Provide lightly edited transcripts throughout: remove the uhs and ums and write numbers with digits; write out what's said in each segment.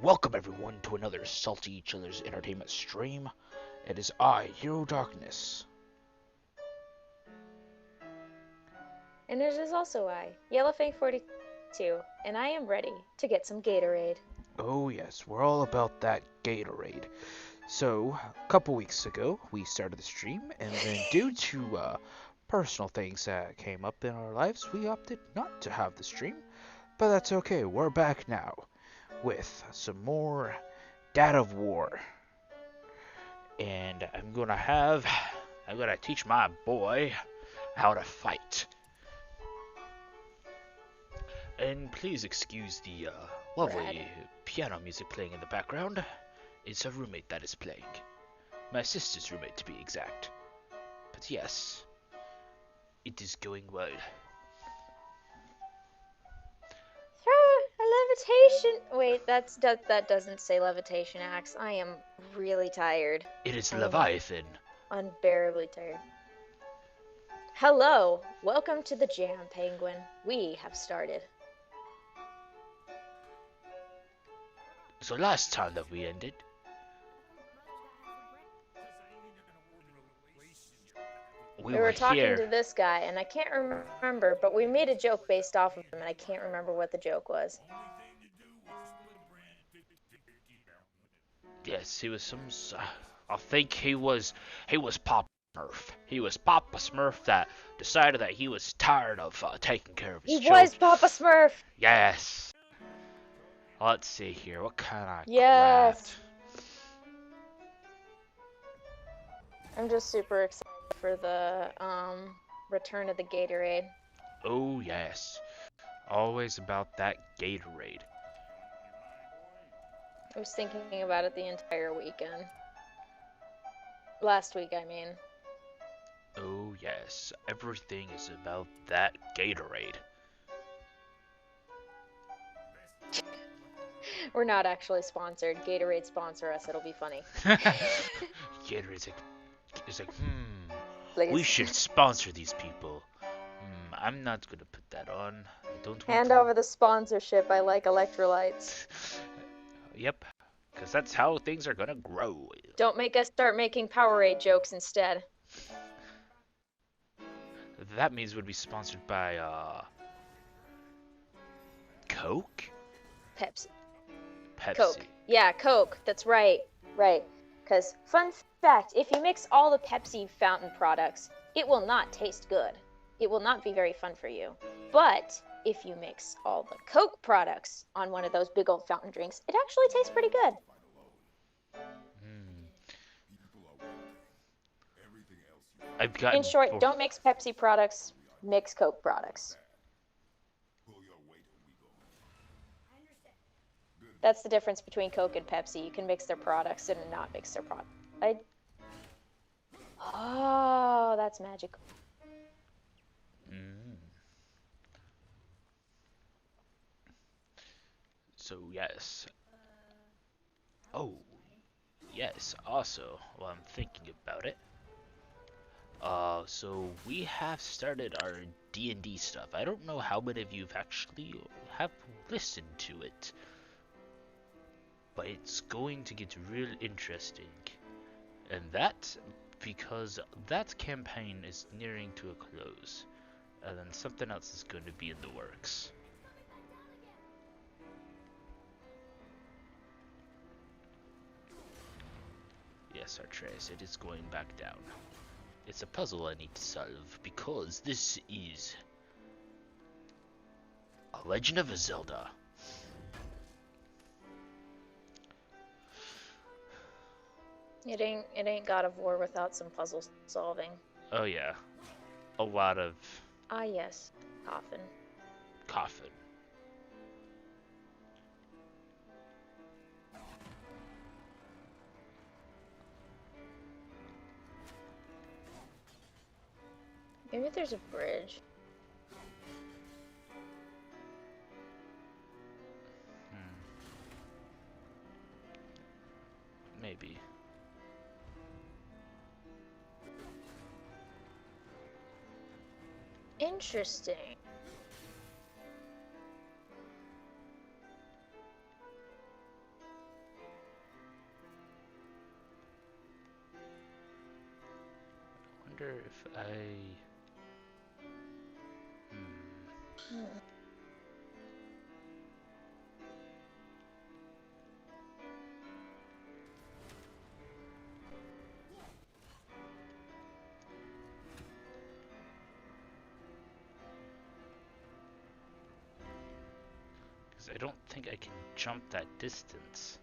Welcome everyone to another Salty Each Other's Entertainment stream. It is I, Hero Darkness. And it is also I, Yellowfang42, and I am ready to get some Gatorade. Oh yes, we're all about that Gatorade. So, a couple weeks ago, we started the stream, and then due to personal things that came up in our lives, we opted not to have the stream. But that's okay, we're back now with some more Dad of War. And I'm gonna teach my boy how to fight. And please excuse the lovely piano music playing in the background. It's a roommate that is playing. My sister's roommate, to be exact. But yes, it is going well. Throw a levitation. Wait, that doesn't say levitation axe. I am really tired. It is Leviathan. Unbearably tired. Hello, welcome to the Jam, Penguin. We have started. So last time that we ended, we were talking to this guy, and I can't remember, but we made a joke based off of him, and I can't remember what the joke was. Yes, he was some. I think he was Papa Smurf. He was Papa Smurf that decided that he was tired of taking care of his children. He was Papa Smurf. Yes. Let's see here. What kind of Yes. crap? I'm just super excited for the return of the Gatorade. Oh yes. Always about that Gatorade. I was thinking about it the entire weekend. Last week, I mean. Oh yes. Everything is about that Gatorade. We're not actually sponsored. Gatorade sponsor us. It'll be funny. Gatorade's like, Please. we should sponsor these people. I'm not gonna put that on. I don't want Hand to... over the sponsorship. I like electrolytes. Yep, because that's how things are gonna grow. Don't make us start making Powerade jokes instead. That means we'd be sponsored by, Coke? Pepsi. Pepsi. Coke. Yeah, Coke. That's right. Right. Because, fun fact, if you mix all the Pepsi fountain products, it will not taste good. It will not be very fun for you. But if you mix all the Coke products on one of those big old fountain drinks, it actually tastes pretty good. In short, don't mix Pepsi products, mix Coke products. That's the difference between Coke and Pepsi. You can mix their products and not mix their products. Oh, that's magical. So, yes. Oh, yes, also, while I'm thinking about it, so we have started our D&D stuff. I don't know how many of you actually have listened to it, but it's going to get real interesting. And that's because that campaign is nearing to a close, and then something else is going to be in the works. Yes, Artres, it is going back down. It's a puzzle I need to solve, because this is A Legend of Zelda. It ain't God of War without some puzzle solving. Oh yeah. A lot of... Ah yes, coffin. Coffin. Maybe there's a bridge. Maybe. Interesting. wonder if I... Hmm. Because I don't think I can jump that distance.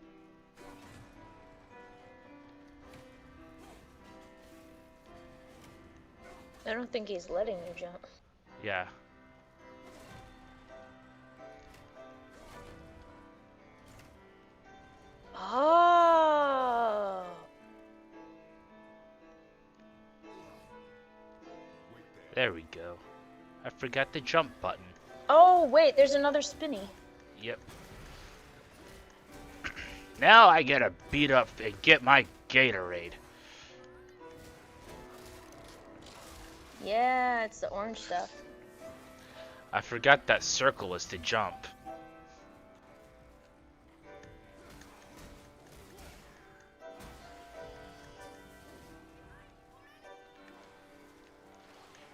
I don't think he's letting you jump. Yeah. Oh. There we go. I forgot the jump button. Oh, wait, there's another spinny. Yep. Now I gotta beat up and get my Gatorade. Yeah, it's the orange stuff. I forgot that circle is to jump.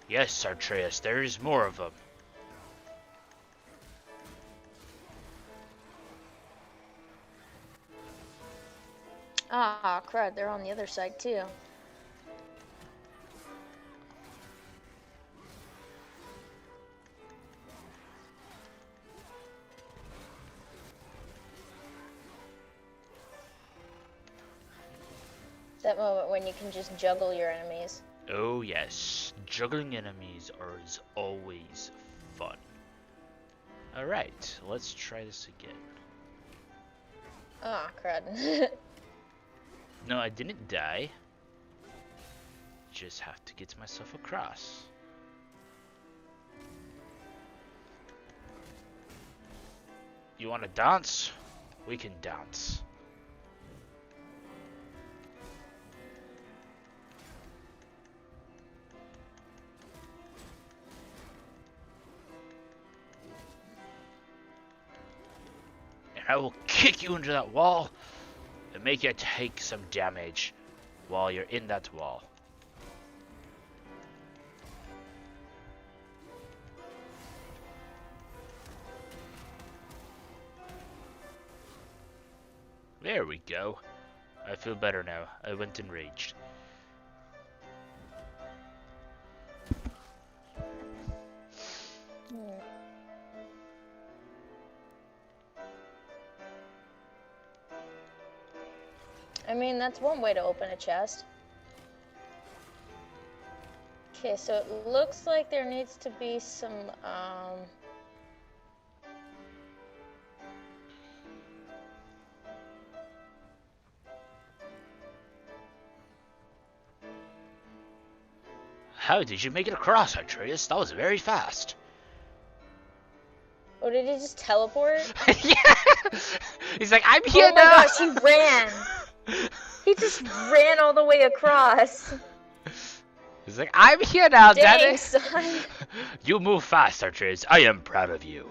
Yes, Artreus, there is more of them. Ah, crud, they're on the other side too. That moment when you can just juggle your enemies. Oh yes, juggling enemies is always fun. Alright, let's try this again. Ah, crud. No, I didn't die. Just have to get myself across. You wanna dance? We can dance. And I will kick you into that wall and make you take some damage while you're in that wall. There we go. I feel better now. I went enraged. I mean, that's one way to open a chest. Okay, so it looks like there needs to be some, How did you make it across, Atreus? That was very fast. Oh, did he just teleport? Yeah! He's like, I'm here Oh my now! gosh, he ran! He just ran all the way across. He's like, I'm here now, Dang, Daddy! son. You move fast, Atreus. I am proud of you.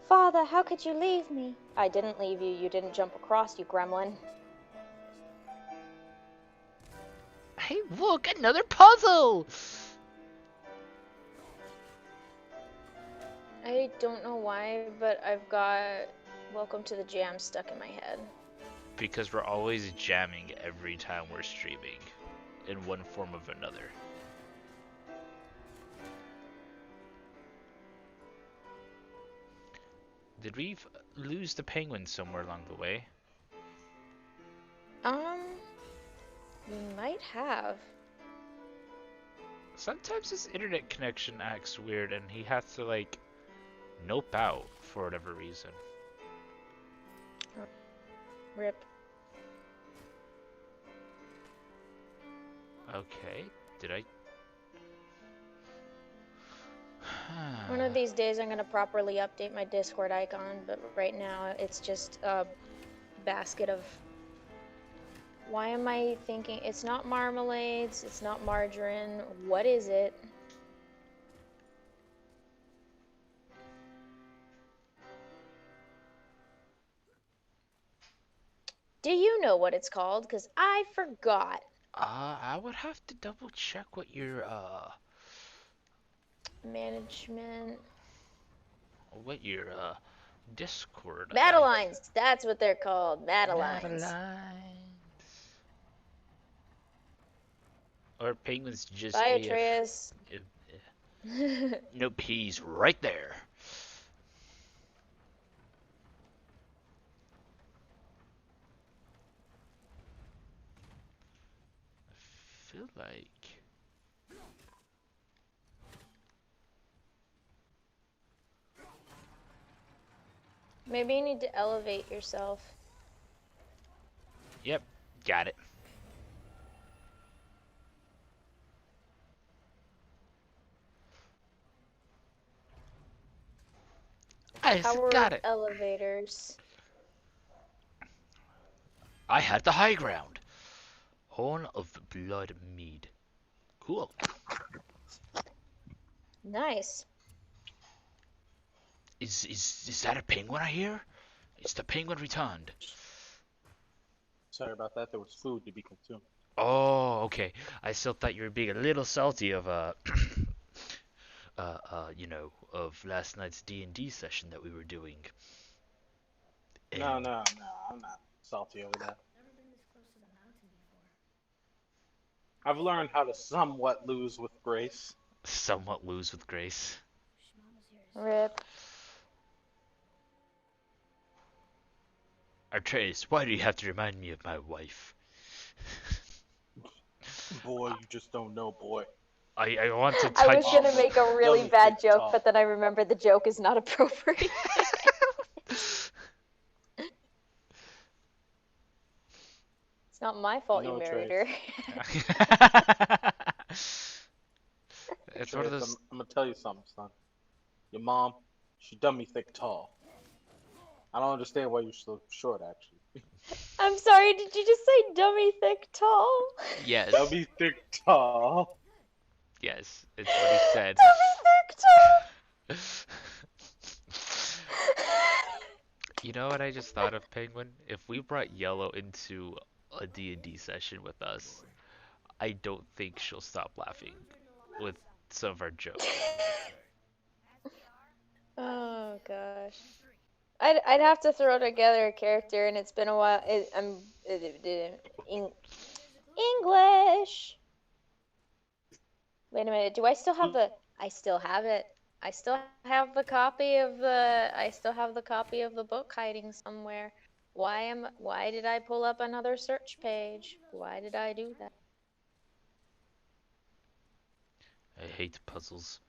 Father, how could you leave me? I didn't leave you. You didn't jump across, you gremlin. Hey, look, another puzzle! I don't know why, but I've got Welcome to the Jam stuck in my head. Because we're always jamming every time we're streaming, in one form or another. Did we lose the penguin somewhere along the way? We might have. Sometimes his internet connection acts weird and he has to like nope out for whatever reason. Rip. Okay, did I? One of these days I'm going to properly update my Discord icon, but right now it's just a basket of... Why am I thinking... It's not marmalades, it's not margarine. What is it? Do you know what it's called? Because I forgot. I would have to double check what your Management. Discord Madeline's. That's what they're called. Madeline's. Madelines. Or Penguin's just Bye, AF. Atreus. Nope, he's right there. I feel like Maybe you need to elevate yourself. Yep, got it. I Power got of it. elevators. I had the high ground. Horn of the Blood Mead. Cool. Nice. Is that a penguin I hear? It's the penguin returned. Sorry about that. There was food to be consumed. Oh, okay. I still thought you were being a little salty of of last night's D&D session that we were doing. No, And no, no. I'm not salty over that. I've learned how to somewhat lose with grace. somewhat lose with grace. Rip. Artreus, why do you have to remind me of my wife? Boy, you just don't know, boy. I want to I touch. was gonna make a really Dummy bad thick joke, top. but then I remembered the joke is not appropriate. It's not my fault you No, married Trace. her. It's one of Trace, those. I'm gonna tell you something, son. Your mom, she dummy thick tall. I don't understand why you're so short, actually. I'm sorry, did you just say dummy thick tall? Yes, Dummy thick tall. yes, it's what he said. Dummy thick You know what I just thought of, Penguin? If we brought Yellow into a D&D session with us, I don't think she'll stop laughing with some of our jokes. Oh gosh. I'd have to throw together a character, and it's been a while. English. Wait a minute. Do I still have the? I still have it. I still have the copy of the. I still have the copy of the book hiding somewhere. Why did I pull up another search page? Why did I do that? I hate puzzles.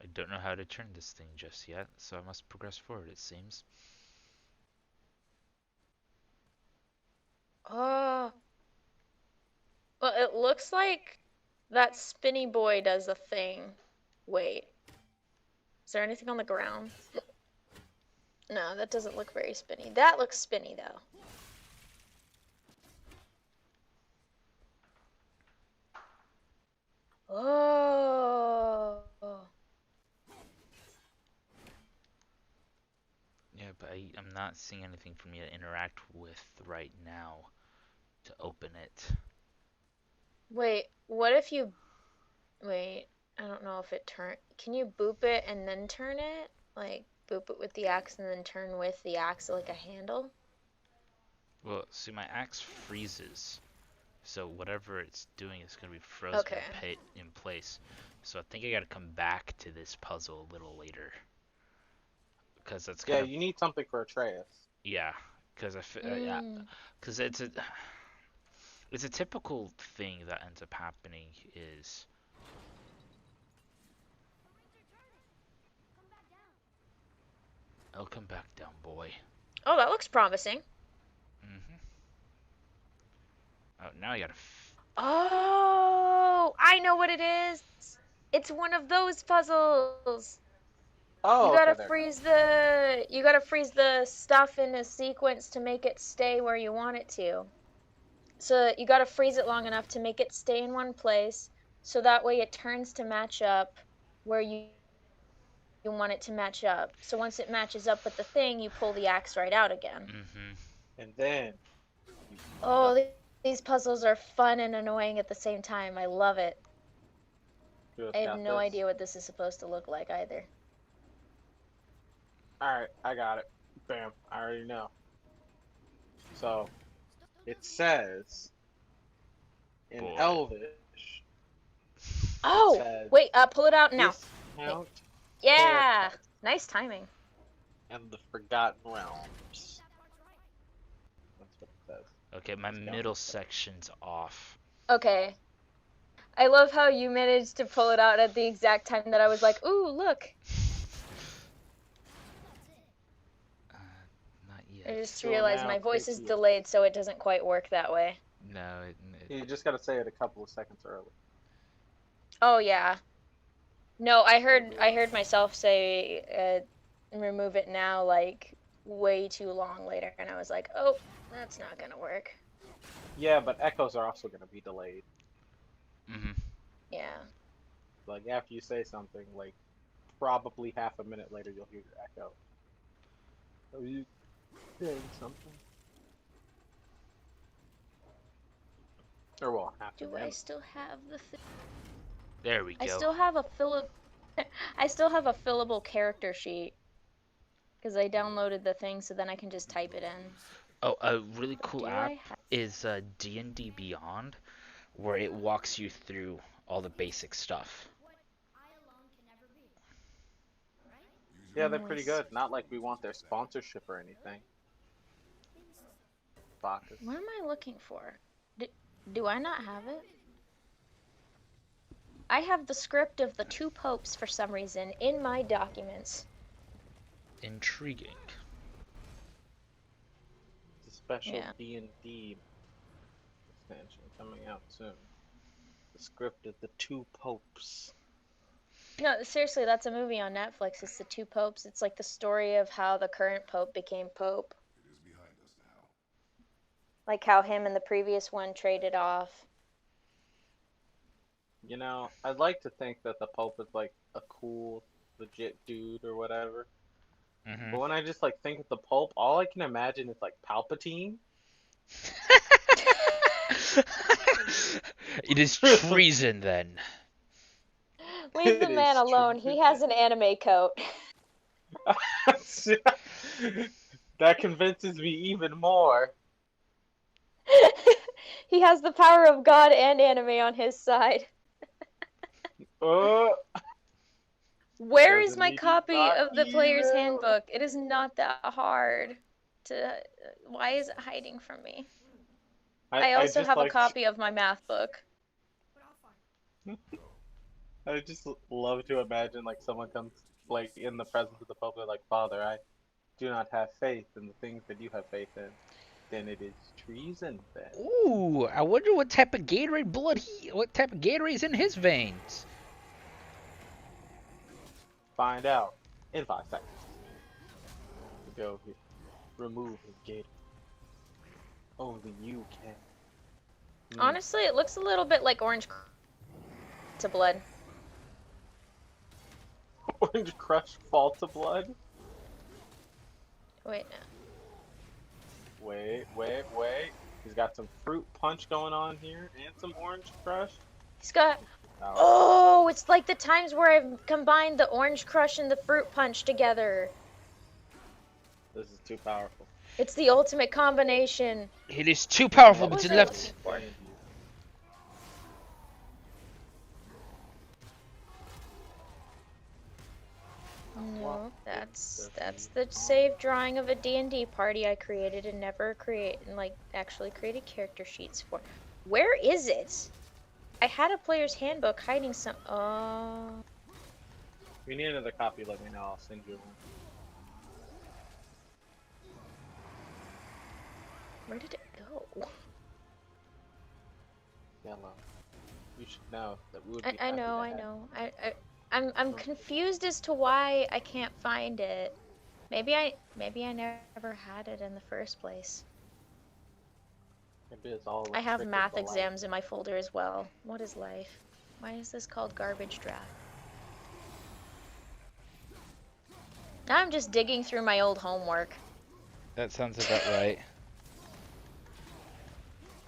I don't know how to turn this thing just yet, so I must progress forward, it seems. Oh. Well, it looks like that spinny boy does a thing. Wait. Is there anything on the ground? No, that doesn't look very spinny. That looks spinny, though. Oh. Yeah, but I'm not seeing anything for me to interact with right now to open it. Wait, what if you... Wait, I don't know if it turn... Can you boop it and then turn it? Like, boop it with the axe and then turn with the axe like a handle? Well, see, my axe freezes, so whatever it's doing is going to be frozen Okay. in place. So I think I got to come back to this puzzle a little later. Because that's Yeah, kind of... you need something for Atreus. Yeah, because it's a typical thing that ends up happening is... I'll come back down, boy. Oh, that looks promising. Oh, now I gotta... Oh, I know what it is. It's one of those puzzles. Oh, You okay, gotta there. freeze the stuff in a sequence to make it stay where you want it to. So you gotta freeze it long enough to make it stay in one place, so that way it turns to match up where you want it to match up. So once it matches up with the thing, you pull the axe right out again. Mm-hmm. And then Oh, these puzzles are fun and annoying at the same time. I love it. Just I have got no this. idea what this is supposed to look like either. Alright, I got it. Bam, I already know. So, it says in Boy. Elvish, it Oh, says wait, pull it out now. discount Yeah, haircut nice timing. and the Forgotten Realms. That's what it says. Okay, my Discount middle haircut. section's off. Okay. I love how you managed to pull it out at the exact time that I was like, ooh, look. Not I yet. just So realized now my voice is click here. delayed, so it doesn't quite work that way. No, You just gotta say it a couple of seconds early. Oh, yeah. No, I heard myself say remove it now like way too long later, and I was like, oh, that's not gonna work. Yeah, but echoes are also gonna be delayed. Mm-hmm. Yeah. Like after you say something, like probably half a minute later, you'll hear your echo. Are you saying something? Or well, half a Do I minute. still have the? There we go. I still have a I still have a fillable character sheet because I downloaded the thing, so then I can just type it in. Oh, a really cool Do app I have? is D&D Beyond, where it walks you through all the basic stuff. Yeah, they're pretty Nice. good. Not like we want their sponsorship or anything. Bacchus. What am I looking for? Do I not have it? I have the script of the two popes for some reason in my documents. Intriguing. It's a special Yeah. D&D expansion coming out soon. The script of the two popes. No, seriously, that's a movie on Netflix. It's the two popes. It's like the story of how the current pope became pope. Like how him and the previous one traded off. You know, I'd like to think that the Pope is like a cool, legit dude or whatever. Mm-hmm. But when I just like think of the Pope, all I can imagine is like Palpatine. It is treason then. Leave the It man is alone. He has an anime coat. That convinces me even more. He has the power of God and anime on his side. Oh, Where is doesn't my mean he's copy not of the player's evil. handbook? It is not that hard to. Why is it hiding from me? I also just have a like copy of my math book. I just love to imagine like someone comes like in the presence of the Pope, they're like, Father, I do not have faith in the things that you have faith in. Then it is treason then. Ooh, I wonder what type of what type of Gatorade's in his veins. Find out in 5 seconds. Go here. Remove his gate. Only you can. Honestly, it looks a little bit like orange to blood. Orange Crush Fall to Blood? Wait, no. Wait. He's got some Fruit Punch going on here and some Orange Crush. He's got. Oh, Oh, it's like the times where I've combined the orange crush and the fruit punch together. this is too powerful. It's the ultimate combination. It is too powerful, What but was you I left. looking for? No, that's the save drawing of a D&D party I created and never actually created character sheets for. Where is it? I had a player's handbook hiding some. Oh. If you need another copy, let me know. I'll send you one. Where did it go? Yellow. You should know that we would be I know. I'm confused as to why I can't find it. Maybe I never had it in the first place. Maybe it's all I have restricted math to life. exams in my folder as well. What is life? Why is this called garbage draft? Now I'm just digging through my old homework. That sounds about right.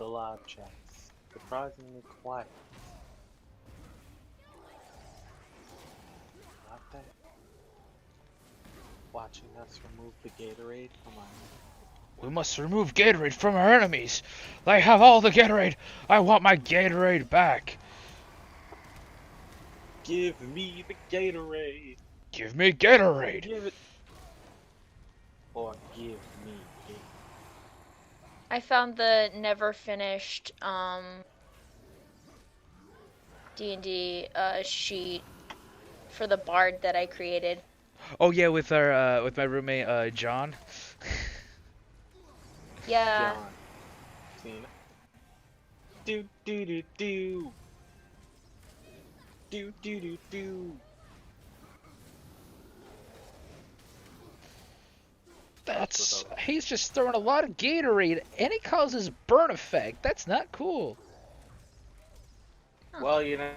the live chats. Surprisingly quiet. Not that. Watching us remove the Gatorade from our... We must remove Gatorade from our enemies. They have all the Gatorade. I want my Gatorade back. Give me the Gatorade. Give me Gatorade. Give it. Or give me Gatorade. I found the never finished D&D sheet for the bard that I created. Oh yeah, with our with my roommate John. Yeah. John Cena. Do do do do. Do do do do. That's he's just throwing a lot of Gatorade and it causes burn effect. That's not cool. Well, you know,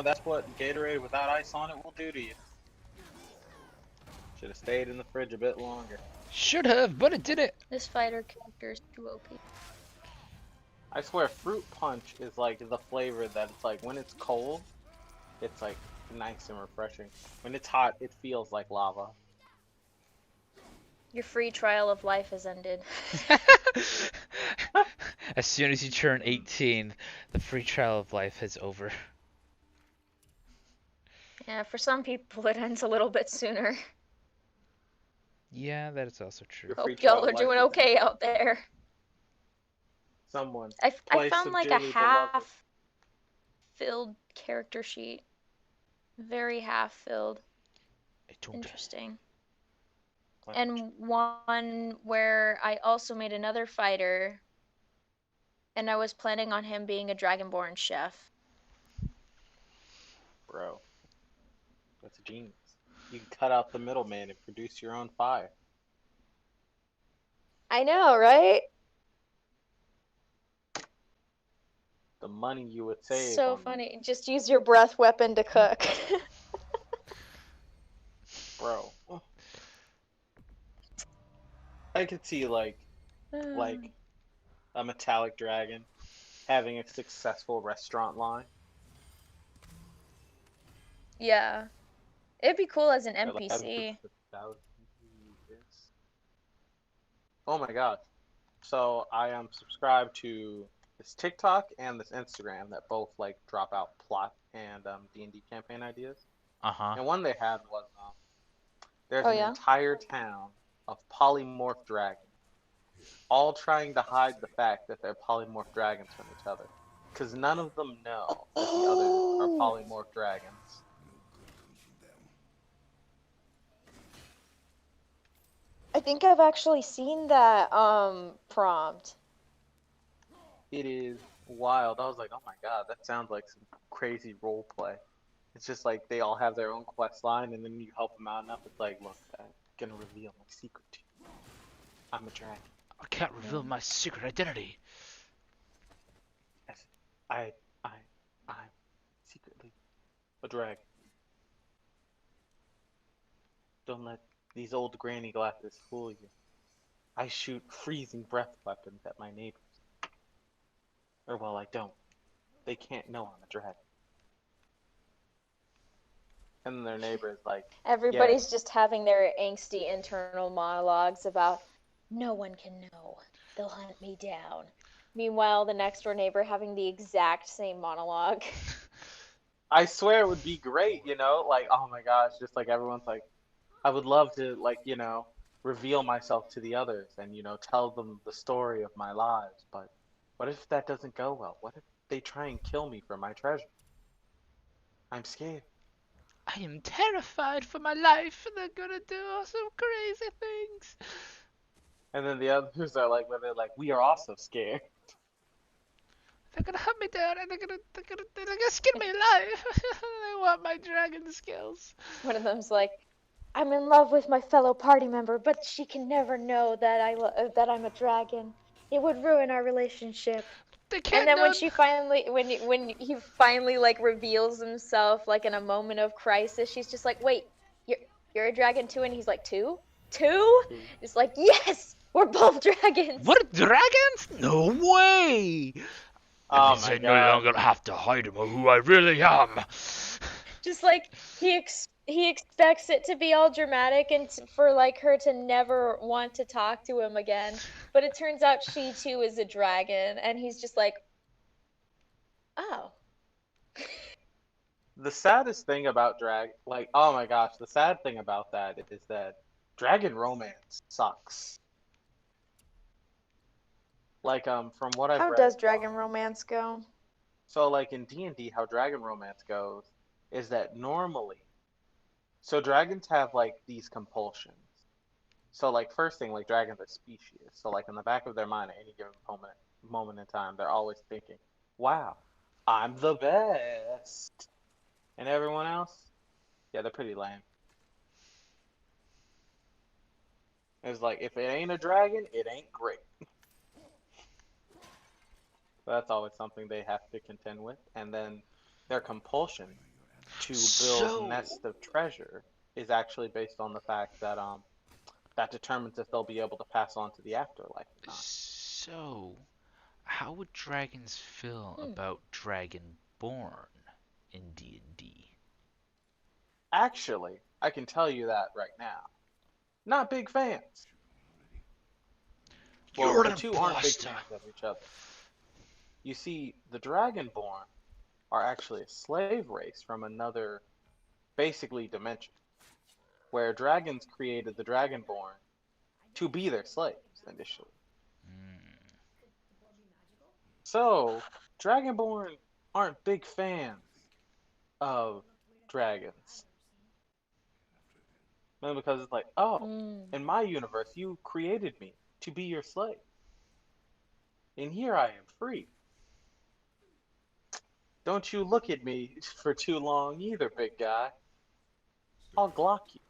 that's what Gatorade without ice on it will do to you. Should have stayed in the fridge a bit longer. Should have, but it didn't. This fighter character is too OP. I swear, fruit punch is like the flavor that it's like when it's cold, it's like nice and refreshing. When it's hot, it feels like lava. Your free trial of life has ended. As soon as you turn 18, the free trial of life is over. Yeah, for some people it ends a little bit sooner. Yeah, that is also true. Free Hope y'all trial are of doing life is- okay out there. Someone. I Place found of like a dearly beloved. half-filled character sheet. Very half-filled. I don't. Interesting. And one where I also made another fighter, and I was planning on him being a Dragonborn chef. Bro, that's genius. You can cut out the middleman and produce your own fire. I know, right? The money you would save. So on funny. Just use your breath weapon to cook. Bro. I could see like a metallic dragon having a successful restaurant line. Yeah. It'd be cool as an Or, like, NPC. Oh my god. So I am subscribed to this TikTok and this Instagram that both like drop out plot and D&D campaign ideas. Uh-huh. And one they had was there's Oh, an yeah? entire town of polymorph dragons, all trying to hide the fact that they're polymorph dragons from each other, because none of them know that the others are polymorph dragons. I think I've actually seen that prompt. It is wild. I was like, oh my god, that sounds like some crazy role play. It's just like they all have their own quest line, and then you help them out enough. It's like, look, I'm gonna reveal my secret to you. I'm a dragon. I can't reveal my secret identity. I'm secretly a dragon. Don't let these old granny glasses fool you. I shoot freezing breath weapons at my neighbors. Or well, I don't. They can't know I'm a dragon. And then their neighbor is like, Everybody's just having their angsty internal monologues about, no one can know. They'll hunt me down. Meanwhile, the next door neighbor having the exact same monologue. I swear it would be great, you know? Like, oh my gosh, just like everyone's like, I would love to, like, you know, reveal myself to the others and, you know, tell them the story of my lives. But what if that doesn't go well? What if they try and kill me for my treasure? I'm scared. I am terrified for my life. They're gonna do some crazy things. And then the others are like, they're like, we are also scared. They're gonna hunt me down and they're gonna skin me alive. They want my dragon skills. One of them's like, I'm in love with my fellow party member, but she can never know that that I'm a dragon. It would ruin our relationship. They can't And then know. when she finally, when he finally like reveals himself, like in a moment of crisis, she's just like, "Wait, you're a dragon too?" And he's like, "Two? It's like, yes, We're both dragons. What, dragons? No way! That Oh means my I no god. longer have to hide who I really am. Just like he expects it to be all dramatic and for like her to never want to talk to him again. But it turns out she too is a dragon, and he's just like, oh. The saddest thing about oh my gosh, the sad thing about that is that dragon romance sucks. Like from what I've How read, does dragon romance go? so like in D&D, how dragon romance goes is that normally, so dragons have like these compulsions. So like first thing, like dragons are species. So like in the back of their mind at any given moment in time, they're always thinking, "Wow, I'm the best," and everyone else, yeah, they're pretty lame. It's like if it ain't a dragon, it ain't great. That's always something they have to contend with, and then their compulsion to build So, nests of treasure is actually based on the fact that that determines if they'll be able to pass on to the afterlife or not. so, how would dragons feel Hmm. about Dragonborn in D&D? Actually, I can tell you that right now. Not big fans. Well, You're the an two aren't big imposter. fans of each other. You see, the Dragonborn are actually a slave race from another, basically, dimension, where dragons created the Dragonborn to be their slaves initially. Mm. So, Dragonborn aren't big fans of dragons. Mainly because it's like, oh, Mm. in my universe, you created me to be your slave. And here I am free. Don't you look at me for too long either, big guy. I'll Glock you.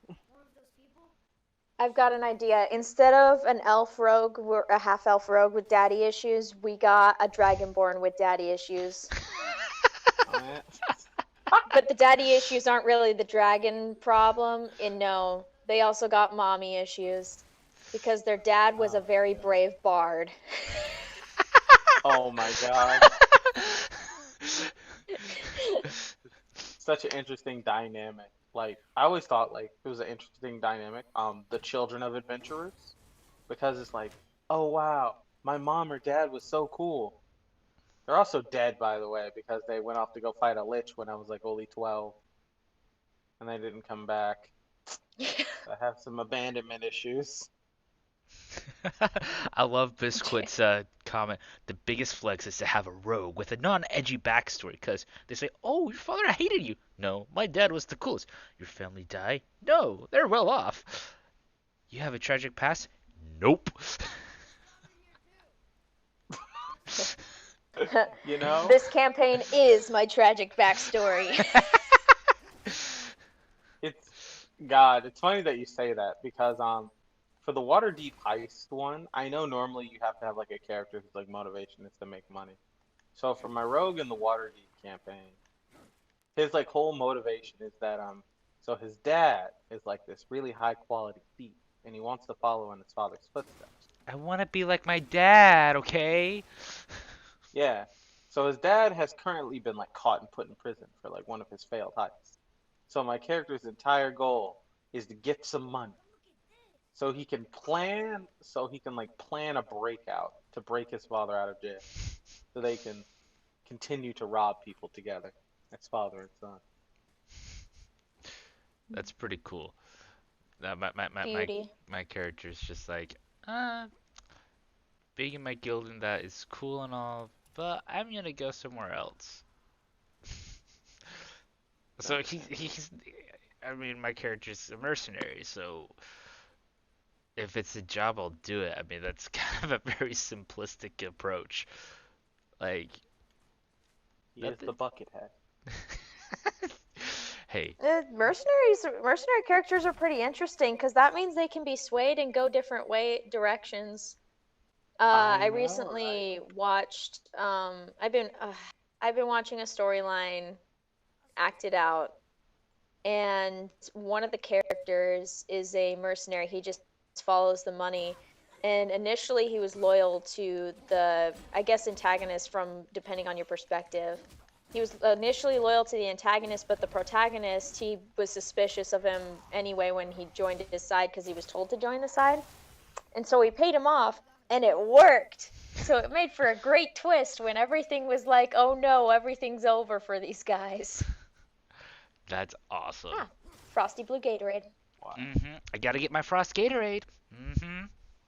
I've got an idea. Instead of an elf rogue, a half elf rogue with daddy issues, we got a dragonborn with daddy issues. Oh, yeah. But the daddy issues aren't really the dragon problem. And no, they also got mommy issues because their dad was a very brave bard. Oh my god. Such an interesting dynamic. Like, I always thought like it was an interesting dynamic. The children of adventurers. Because it's like, oh wow, my mom or dad was so cool. They're also dead, by the way, because they went off to go fight a lich when I was like only 12, and they didn't come back. I have some abandonment issues. I love Biscuit's comment. The biggest flex is to have a rogue with a non-edgy backstory, because they say, "Oh, your father hated you." No, my dad was the coolest. Your family died? No, they're well off. You have a tragic past? Nope. You know? This campaign is my tragic backstory. It's God, it's funny that you say that because for the Waterdeep heist one, I know normally you have to have like a character whose like motivation is to make money. So for my rogue in the Waterdeep campaign, his like whole motivation is that so his dad is like this really high quality thief and he wants to follow in his father's footsteps. I want to be like my dad, okay? Yeah. So his dad has currently been like caught and put in prison for like one of his failed heists. So my character's entire goal is to get some money so he can like plan a breakout to break his father out of jail so they can continue to rob people together as father and son. That's pretty cool. Beauty. My character's just like, uh, being in my guild and that is cool and all, but I'm gonna go somewhere else. So I mean, my character's a mercenary, so if it's a job, I'll do it. I mean, that's kind of a very simplistic approach. Like, He is nothing. the bucket head. Hey, Mercenary characters are pretty interesting because that means they can be swayed and go different directions. I I know, right? recently watched. I've been watching a storyline acted out, and one of the characters is a mercenary. He just follows the money, And initially he was loyal to the, I guess, antagonist from depending on your perspective. He was initially loyal to the antagonist, but the protagonist, he was suspicious of him anyway when he joined his side because he was told to join the side. And so he paid him off, and it worked. So it made for a great twist when everything was like, oh no, everything's over for these guys. That's awesome. Ah, Frosty Blue Gatorade. Wow. I gotta get my Frost Gatorade.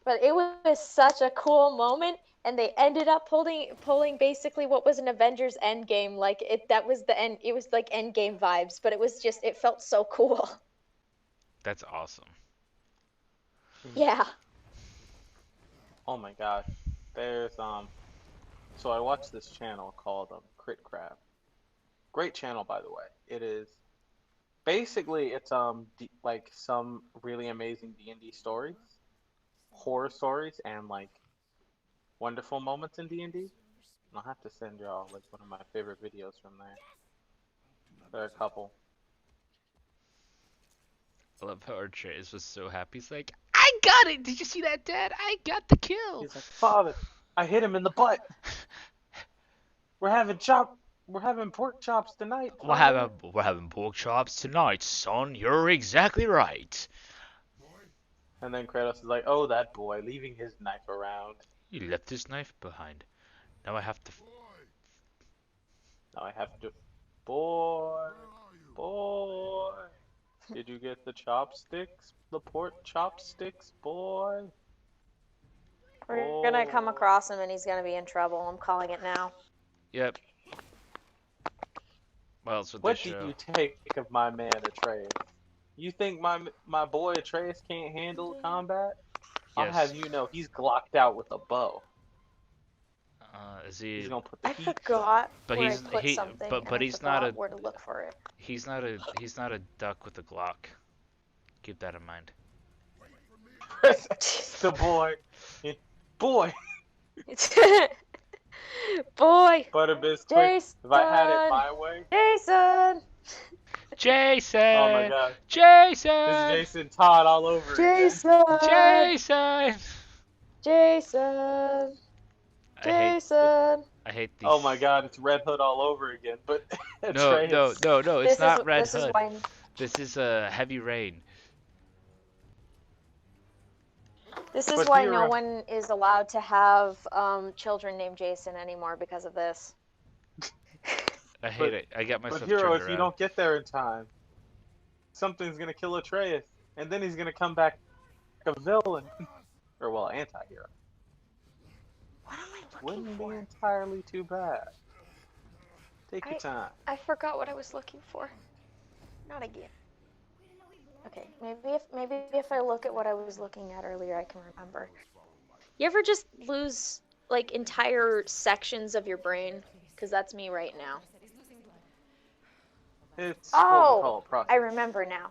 But it was such a cool moment, and they ended up pulling basically what was an Avengers Endgame. Like that was the end. It was like Endgame vibes, but it felt so cool. That's awesome. Yeah. Oh my gosh. There's so I watched this channel called Crit Crab. Great channel, by the way. It is basically it's like some really amazing D&D stories, horror stories, and like wonderful moments in D&D. I'll have to send y'all like one of my favorite videos from there. There are a couple. I love how Archers was so happy. He's like, I got it! Did you see that, Dad? I got the kill! He's like, Father, I hit him in the butt. We're having pork chops tonight. Father." We're having pork chops tonight, son. You're exactly right. And then Kratos is like, oh, that boy, leaving his knife around. He left his knife behind. Now I have to. Now I have to. Boy, boy. Did you get the chopsticks? The pork chopsticks, boy? We're gonna come across him and he's gonna be in trouble. I'm calling it now. Yep. Well, it's with What this do show. you take of my man Atreus? You think my boy Atreus can't handle combat? I'll Yes. have you know he's glocked out with a bow. Is He's he? gonna put the I heat. forgot But where he's- I put he- something, but- and but I he's not forgot a- where to look for it. He's not a duck with a Glock. Keep that in mind. The boy, boy, Boy, Butterbiscuit. Jason, If I had it my way. Jason, Jason. Oh my God. Jason. This is Jason Todd all over again. Jason, Jason. Jason, I hate. Jason. I hate these. Oh my God, it's Red Hood all over again. But No, Atreus. no. It's not Red This Hood. is why. This is Heavy Rain. This is But why here no I- one is allowed to have children named Jason anymore because of this. I hate it. I got But myself Hero, turned if around. you don't get there in time, something's gonna kill Atreus, and then he's gonna come back a villain, or well, anti-hero. What am I looking Wouldn't for? be entirely too bad. Take your time. I forgot what I was looking for. Not again. Okay, maybe if I look at what I was looking at earlier, I can remember. You ever just lose like entire sections of your brain? Because that's me right now. It's what we call a process. I remember now.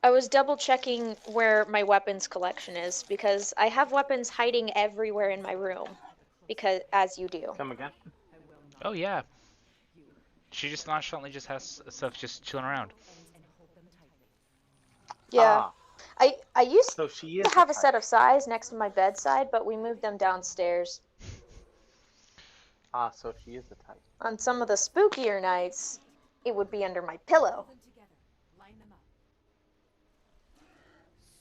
I was double checking where my weapons collection is because I have weapons hiding everywhere in my room. Because, as you do. Come again? Oh yeah. She just nonchalantly just has stuff just chilling around. Yeah. Ah, I used so she is to have the a set type. of size next to my bedside, but we moved them downstairs. Ah, so she is the type. On some of the spookier nights, it would be under my pillow.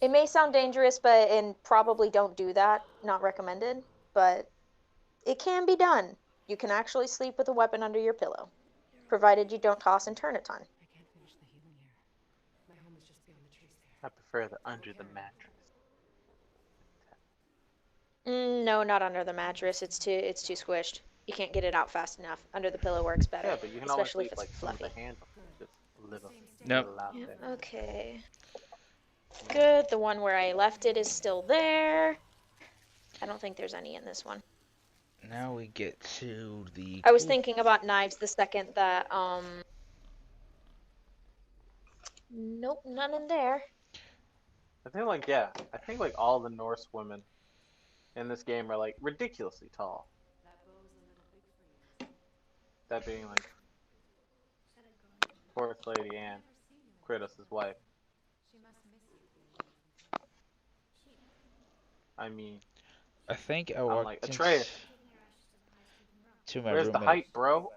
It may sound dangerous, and probably don't do that. Not recommended, but it can be done. You can actually sleep with a weapon under your pillow, provided you don't toss and turn a ton. I prefer the under the mattress. No, not under the mattress. It's too squished. You can't get it out fast enough. Under the pillow works better, Yeah, but you can always especially leave if it's like some of fluffy. the handle, just a little, Nope. little out Yeah, there. okay. Good. The one where I left it is still there. I don't think there's any in this one. Now we get to the. I was thinking about knives the second that Nope, none in there. I think like all the Norse women in this game are like ridiculously tall. That being like Forest Lady Anne, Kratos' wife. I mean, I think I I'm like, walked Atreus, into my where's the roommate. hype, bro?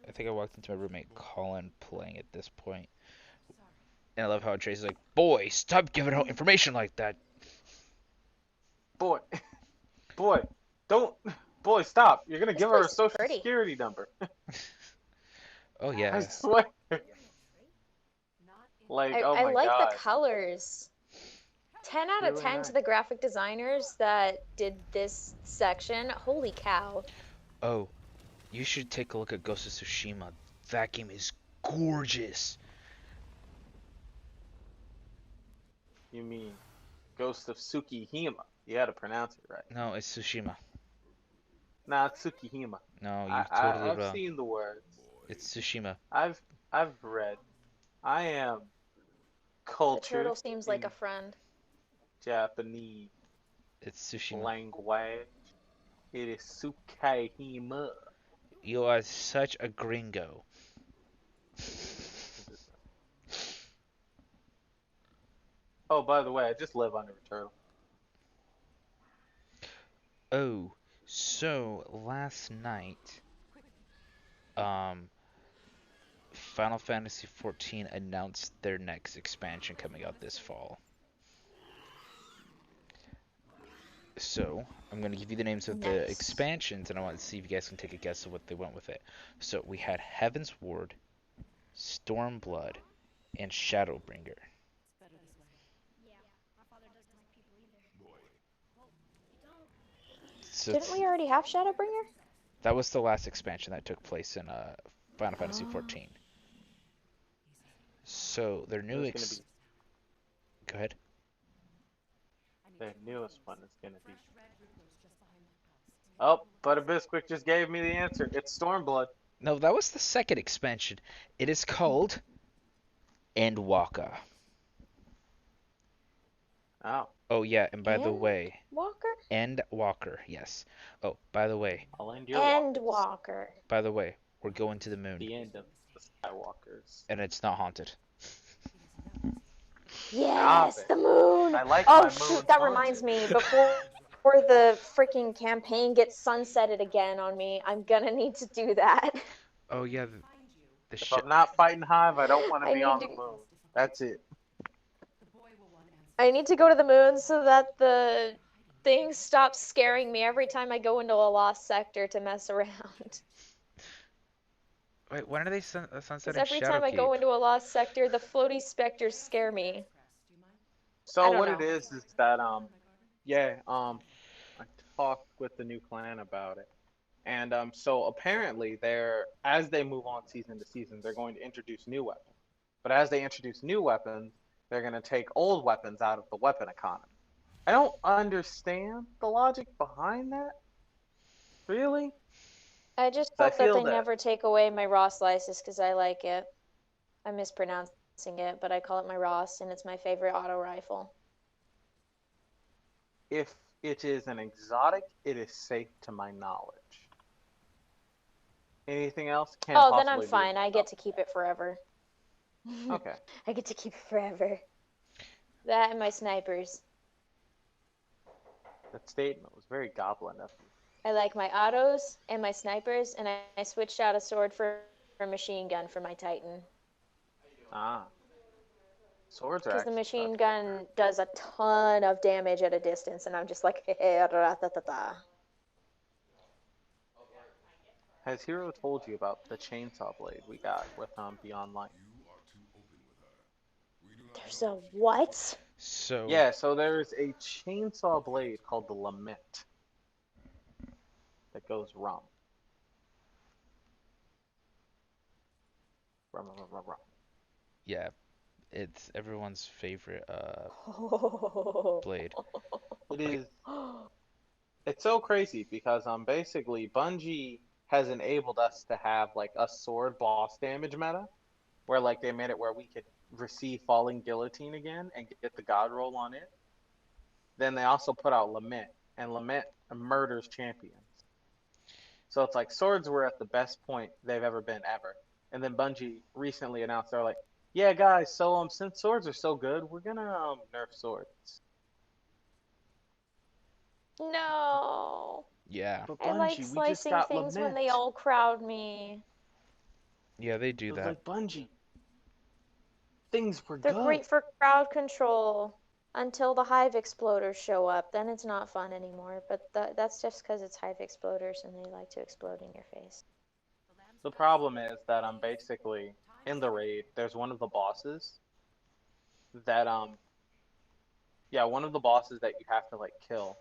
I think I walked into my roommate Colin playing at this point. And I love how Tracy's like, boy, stop giving out information like that. Boy, boy, don't, boy, stop. You're gonna This give her place a is social pretty. security number. Oh I yeah. swear. Like, oh I my like the god. colors. 10 out of Really 10 nice. to the graphic designers that did this section. Holy cow. Oh, you should take a look at Ghost of Tsushima. That game is gorgeous. You mean Ghost of Tsukihima. You had to pronounce it right. No, it's Tsushima. Nah, it's Tsukihima. No, I, you've I totally I've wrong. seen the words. It's Tsushima. I've read. I am The cultured turtle seems like in a friend. Japanese It's Tsushima. language. It is Tsukihima. You are such a gringo. Oh, by the way, I just live under a turtle. Oh, so last night, Final Fantasy XIV announced their next expansion coming out this fall. So, I'm going to give you the names of the Nice. expansions, and I want to see if you guys can take a guess of what they went with it. So, we had Heaven's Ward, Stormblood, and Shadowbringer. So Didn't we already have Shadowbringer? that was the last expansion that took place in Final Fantasy Oh. XIV. So, their new It's gonna Go ahead. be the newest one is gonna be. Oh, Butterbisquick just gave me the answer. It's Stormblood. No, that was the second expansion. It is called Endwalker. Oh, Oh yeah, and by the way, Walker? Endwalker, yes. Oh, by the way, I'll end your And walkers. Walker. we're going to the moon, The end of the Skywalkers. and it's not haunted. Yes, it. the moon. I like Oh my shoot, moons that haunted. reminds me. Before the freaking campaign gets sunsetted again on me, I'm gonna need to do that. Oh yeah, the If ship. I'm not fighting Hive, I don't want I to be need on to- the moon. That's it. I need to go to the moon so that the thing stops scaring me every time I go into a lost sector to mess around. Wait, when are they Because sunsetting every time I go Shadowkeep? into a lost sector, the floaty specters scare me. So I don't what know. it is that I talked with the new clan about it. And so apparently as they move on season to season, they're going to introduce new weapons. But as they introduce new weapons, they're going to take old weapons out of the weapon economy. I don't understand the logic behind that. Really? I just I hope that feel they that- never take away my Ross slices because I like it. I'm mispronouncing it, but I call it my Ross, and it's my favorite auto rifle. If it is an exotic, it is safe to my knowledge. Anything else? Can't Oh, then I'm possibly be fine. I an get to keep it forever. exotic. Okay. I get to keep it forever. That and my snipers. That statement was very goblin of you. I like my autos and my snipers, and I switched out a sword for a machine gun for my Titan. Ah. Swords are Because the actually machine tough. gun does a ton of damage at a distance, and I'm just like, da-da-da-da-da. Has Hero told you about the chainsaw blade we got with Beyond Light? There's a what? So Yeah, so there's a chainsaw blade called the Lament that goes rum. Rum, rum, rum, rum. yeah, it's everyone's favorite blade. It is. It's so crazy because basically Bungie has enabled us to have like a sword boss damage meta, where like they made it where we could receive Falling Guillotine again and get the god roll on it. Then they also put out Lament, and Lament murders champions. So it's like swords were at the best point they've ever been ever. And then Bungie recently announced they're like, yeah guys, so since swords are so good, we're gonna nerf swords. No. Yeah. But I like Bungie, we just slicing got things when Lament. they all crowd me. Yeah, they do It was that. like Bungie. Things were They're good. great for crowd control until the hive exploders show up. Then it's not fun anymore. But that's just because it's hive exploders and they like to explode in your face. The problem is that I'm basically in the raid. There's one of the bosses that yeah, one of the bosses that you have to like kill.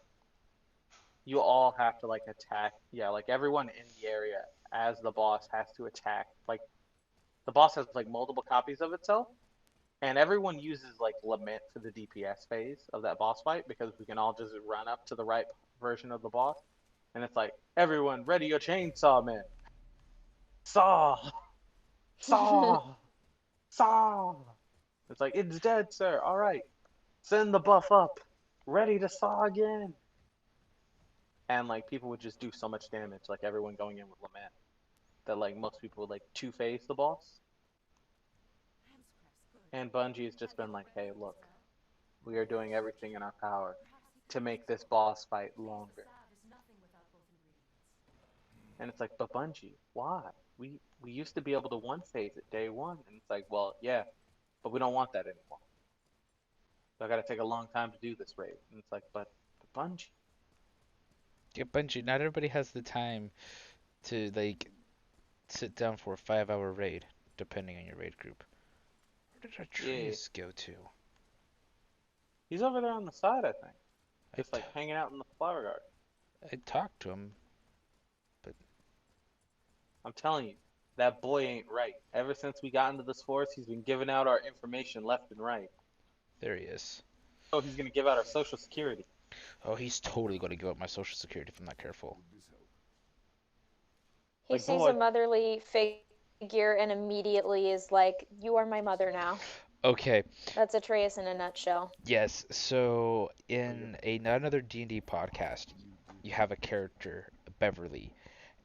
You all have to like attack. Yeah, like everyone in the area as the boss has to attack. Like the boss has like multiple copies of itself, and everyone uses like Lament for the DPS phase of that boss fight because we can all just run up to the right version of the boss, and it's like everyone ready your chainsaw man. Saw, saw, saw. It's like it's dead, sir. All right, send the buff up. Ready to saw again. And like people would just do so much damage, like everyone going in with Lament, that like most people would like two-phase the boss. And Bungie has just been like, hey, look, we are doing everything in our power to make this boss fight longer. And it's like, but Bungie, why? We used to be able to one phase it day one, and it's like, well, yeah, but we don't want that anymore. So I got to take a long time to do this raid, and it's like, but Bungie. Yeah, Bungie, not everybody has the time to like sit down for a 5-hour raid, depending on your raid group. Where did Yeah, Atreus go to? he's over there on the side, I think, I, just t- like hanging out in the flower garden. I talked to him, but I'm telling you, that boy ain't right. Ever since we got into this forest, he's been giving out our information left and right. there he is. Oh, he's gonna give out our social security. Oh, he's totally going to give up my social security if I'm not careful. He Like, sees a boy, motherly figure and immediately is like, "You are my mother now." Okay, That's Atreus in a nutshell. yes. So in another D&D podcast, you have a character, Beverly.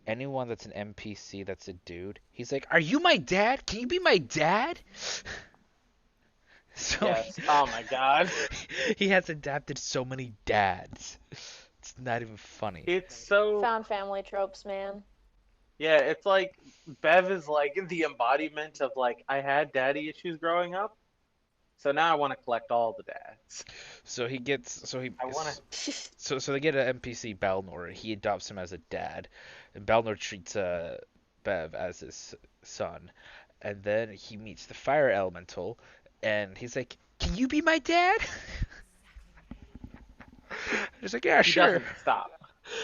Anyone that's an NPC that's a dude, he's like, "Are you my dad? Can you be my dad?" So yes. Oh my God. he has adapted so many dads. It's not even funny. It's so Found family tropes, man. yeah. It's like Bev is like the embodiment of like I had daddy issues growing up, so now I want to collect all the dads. So he gets so he I want so they get an NPC Balnor. He adopts him as a dad, and Balnor treats Bev as his son. And then he meets the fire elemental, and he's like, "Can you be my dad?" He's like, "Yeah, he sure." doesn't stop.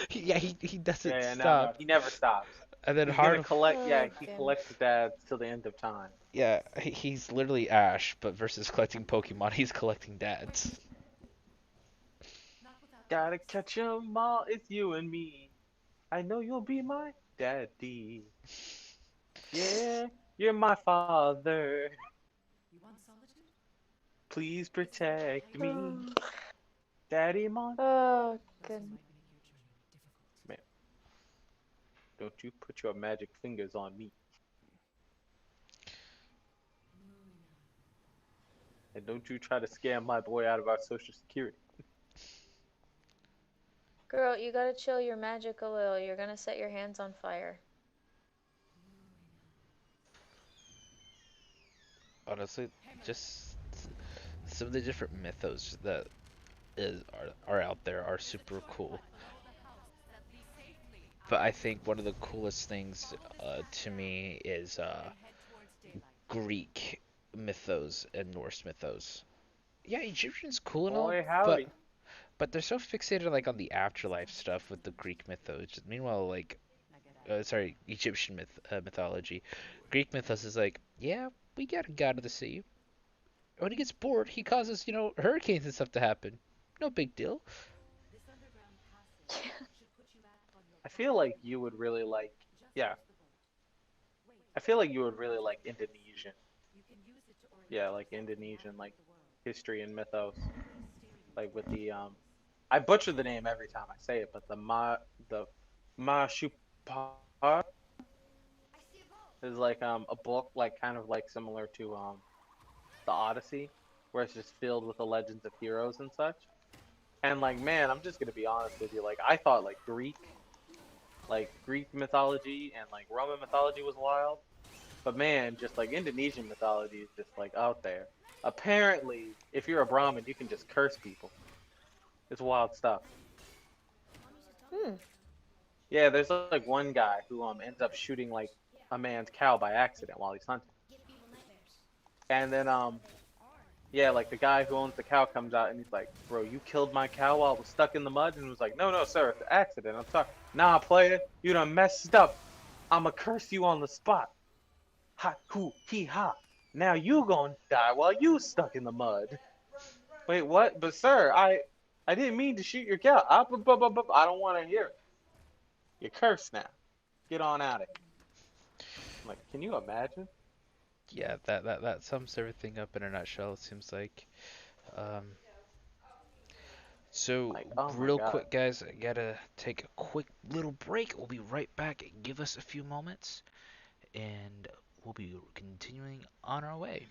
He doesn't Yeah, no, no, stop. he never stops. And then He's gonna Hard, collect. Yeah, Oh, he goodness. collects the dads till the end of time. yeah, he's literally Ash, but versus collecting Pokemon, he's collecting dads. Gotta catch 'em all. It's you and me. I know you'll be my daddy. Yeah, you're my father. Please protect me, Oh, Daddy Mon. oh goodness. Man, don't you put your magic fingers on me. And don't you try to scam my boy out of our social security. Girl, you gotta chill your magic a little. You're gonna set your hands on fire. Honestly, just some of the different mythos that are out there are super cool. But I think one of the coolest things to me is Greek mythos and Norse mythos. Yeah, Egyptian's cool and all, Boy, but howdy. they're so fixated like on the afterlife stuff with the Greek mythos. Meanwhile, like sorry, Egyptian mythology, Greek mythos is like, yeah, we got a god of the sea. When he gets bored, he causes hurricanes and stuff to happen. No big deal. I feel like you would really like, yeah, I feel like you would really like Indonesian. Yeah, like Indonesian, like history and mythos. Like with the, I butcher the name every time I say it, but the Mashupar is like a book like kind of like similar to the Odyssey, where it's just filled with the legends of heroes and such. And like, man, I'm just gonna be honest with you. Like, I thought like Greek mythology and like Roman mythology was wild, but man, just like Indonesian mythology is just like out there. Apparently, if you're a Brahmin, you can just curse people. It's wild stuff. Hmm. Yeah, there's like one guy who ends up shooting like a man's cow by accident while he's hunting. And then yeah, like the guy who owns the cow comes out and he's like, "Bro, you killed my cow while it was stuck in the mud." And was like, "No, no, sir, it's an accident. I'm sorry." "Nah, player, you done messed up. I'ma curse you on the spot. Ha hoo hee ha. Now you gonna die while you stuck in the mud." "Wait, what? But sir, I didn't mean to shoot your cow. I don't want to hear it. You're cursed now. Get on out of here." I'm like, can you imagine? Yeah, that sums everything up in a nutshell, it seems like. Um, so, Like, oh my real God. quick, guys, I gotta take a quick little break. We'll be right back. Give us a few moments, and we'll be continuing on our way.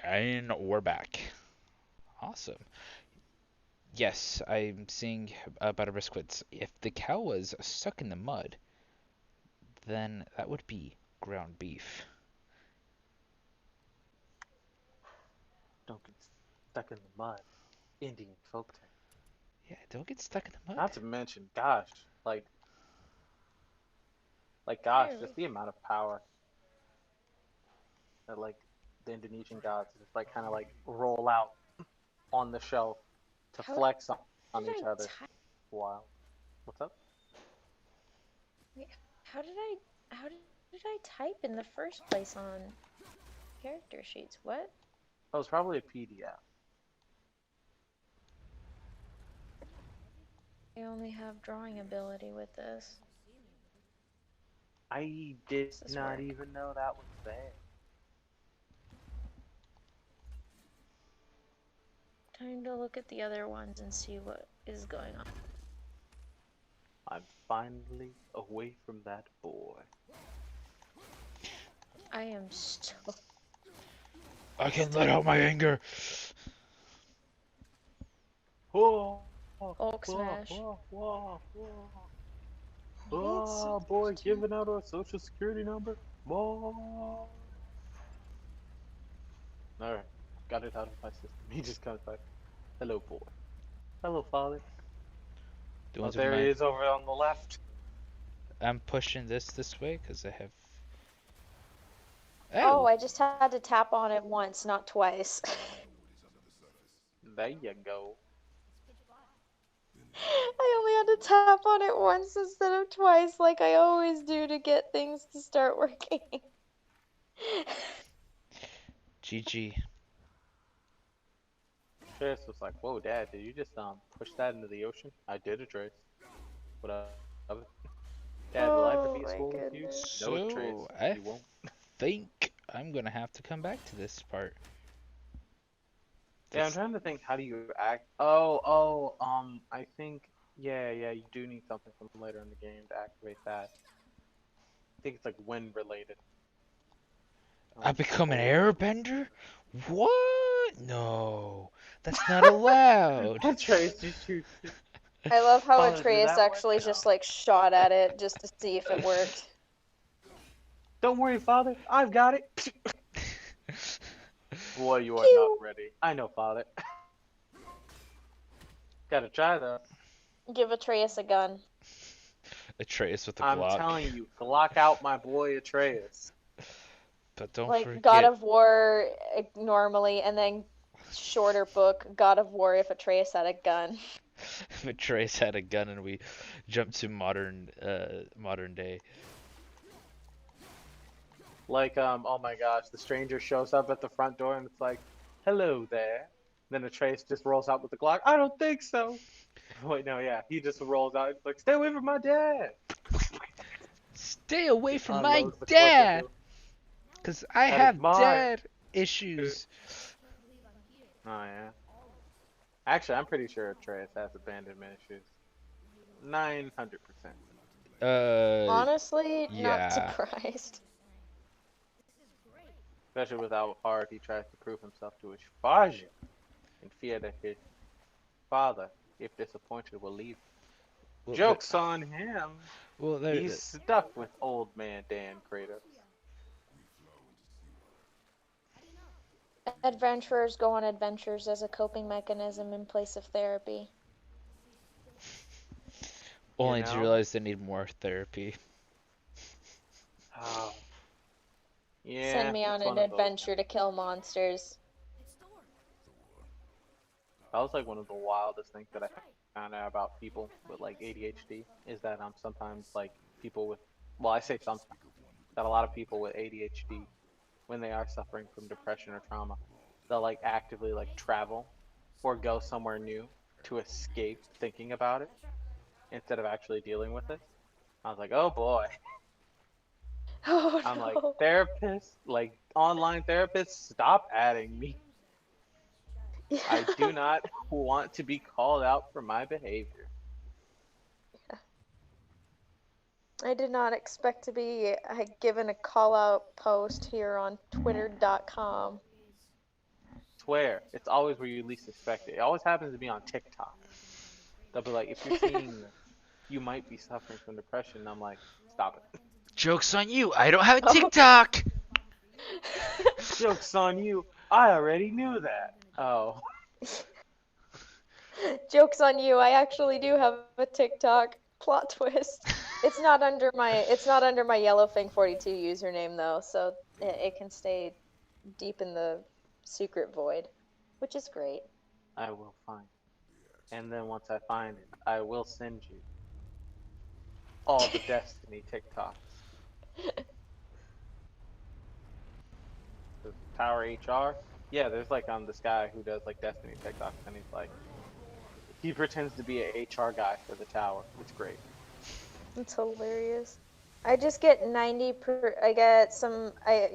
And we're back. Awesome. Yes, I'm seeing about biscuits. If the cow was stuck in the mud, then that would be ground beef. Don't get stuck in the mud. Indian folktale. Yeah, don't get stuck in the mud. Not to mention, gosh, gosh, Really? just the amount of power that like the Indonesian gods just like kind of like roll out on the show to How flex did on each I other. type? Wow. What's up? Wait, how did I type in the first place on character sheets? What? Oh, it's probably a PDF. I only have drawing ability with this. I did Does this not work? even know that was there. Time to look at the other ones and see what is going on. I'm finally away from that boy. I am so. I can let out my anger. Whoa! Hulk smash. Whoa! Whoa! Whoa! I need Oh, something boy, to- giving out our social security number. Boy. Alright, got it out of my system. He just comes back. Hello, boy. Hello, father. The Oh, ones there with he my... is over on the left. I'm pushing this way because I have... Oh, Oh! I just had to tap on it once, not twice. There you go. I only had to tap on it once instead of twice, like I always do to get things to start working. GG. Trace was like, whoa, dad, did you just push that into the ocean? I did it, Trace. What up? Dad, will I ever be Oh at my school with you? goodness. No, Trace, So, I you won't. think I'm gonna have to come back to this part. Yeah, I'm This... trying to think, how do you act? I think, yeah, you do need something from later in the game to activate that. I think it's like wind related. I become an Hold airbender? What? No, that's not allowed. on. Trace, you shoot. I love how Father, did Atreus that work? actually No. just like shot at it just to see if it worked. Don't worry, Father, I've got it. Boy, you are not Pew! ready. I know, Father. Gotta try though. Give Atreus a gun. Atreus with a I'm Glock. telling you, Glock out my boy Atreus. But don't Like forget, God of War normally, and then shorter book God of War if Atreus had a gun. if Atreus had a gun and we jumped to modern day. Like, oh my gosh, the stranger shows up at the front door and it's like, hello there. Then Atreus just rolls out with the Glock. I don't think so. Wait, no, yeah, he just rolls out. It's like, stay away from my dad. Stay away Just from my unloads the clip dad, into him. cause I That is have mine. dad issues. Oh yeah. Actually, I'm pretty sure Atreus has abandonment issues. 900%. Honestly, not Yeah. surprised. Especially with how hard he tries to prove himself to his father, in fear that his father, if disappointed, will leave. Well, Joke's on him. Well, He's stuck with old man Dan Kratos. Adventurers go on adventures as a coping mechanism in place of therapy. only You to know? realize they need more therapy. Oh, yeah. Send me on it's one an of those. adventure to kill monsters. That was like one of the wildest things that I found out about people with like ADHD is that sometimes like people with, well, I say sometimes, that a lot of people with ADHD, when they are suffering from depression or trauma, they'll like actively like travel or go somewhere new to escape thinking about it instead of actually dealing with it. I was like, oh boy. Oh I'm like, no. therapists, like online therapists, stop adding me. I do not want to be called out for my behavior. I did not expect to be given a call out post here on twitter.com. swear, it's always where you least expect it. It always happens to be on TikTok. They'll be like, if you're seeing this, you might be suffering from depression. And I'm like, stop it. Joke's on you. I don't have a Oh. TikTok. Joke's on you. I already knew that. Oh. Joke's on you. I actually do have a TikTok. Plot twist. It's not under my Yellowfang 42 username though, so it can stay deep in the secret void, which is great. I will find it. And then once I find it, I will send you all the Destiny TikToks. The Tower HR? Yeah, there's like this guy who does like Destiny TikToks, and he's like, he pretends to be a HR guy for the tower. It's great. It's hilarious. I just get I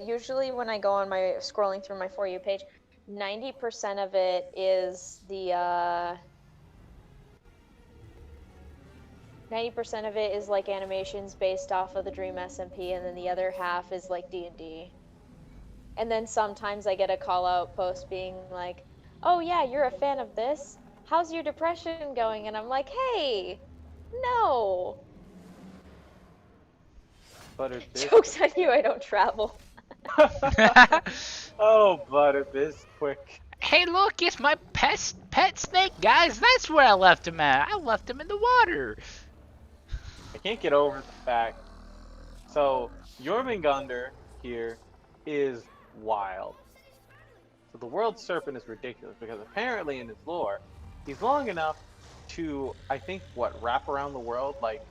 usually when I go on my scrolling through my For You page, 90% of it is the 90% of it is like animations based off of the Dream SMP, and then the other half is like D&D. And then sometimes I get a call out post being like, "Oh yeah, you're a fan of this? How's your depression going?" And I'm like, "Hey, no." Butterbiz. Joke's on you, I don't travel. Oh, Butterbiz, quick. Hey, look, it's my pet snake, guys. That's where I left him at. I left him in the water. I can't get over the fact. So, Jormungandr here is wild. So the world serpent is ridiculous because apparently in his lore, he's long enough to, I think, wrap around the world like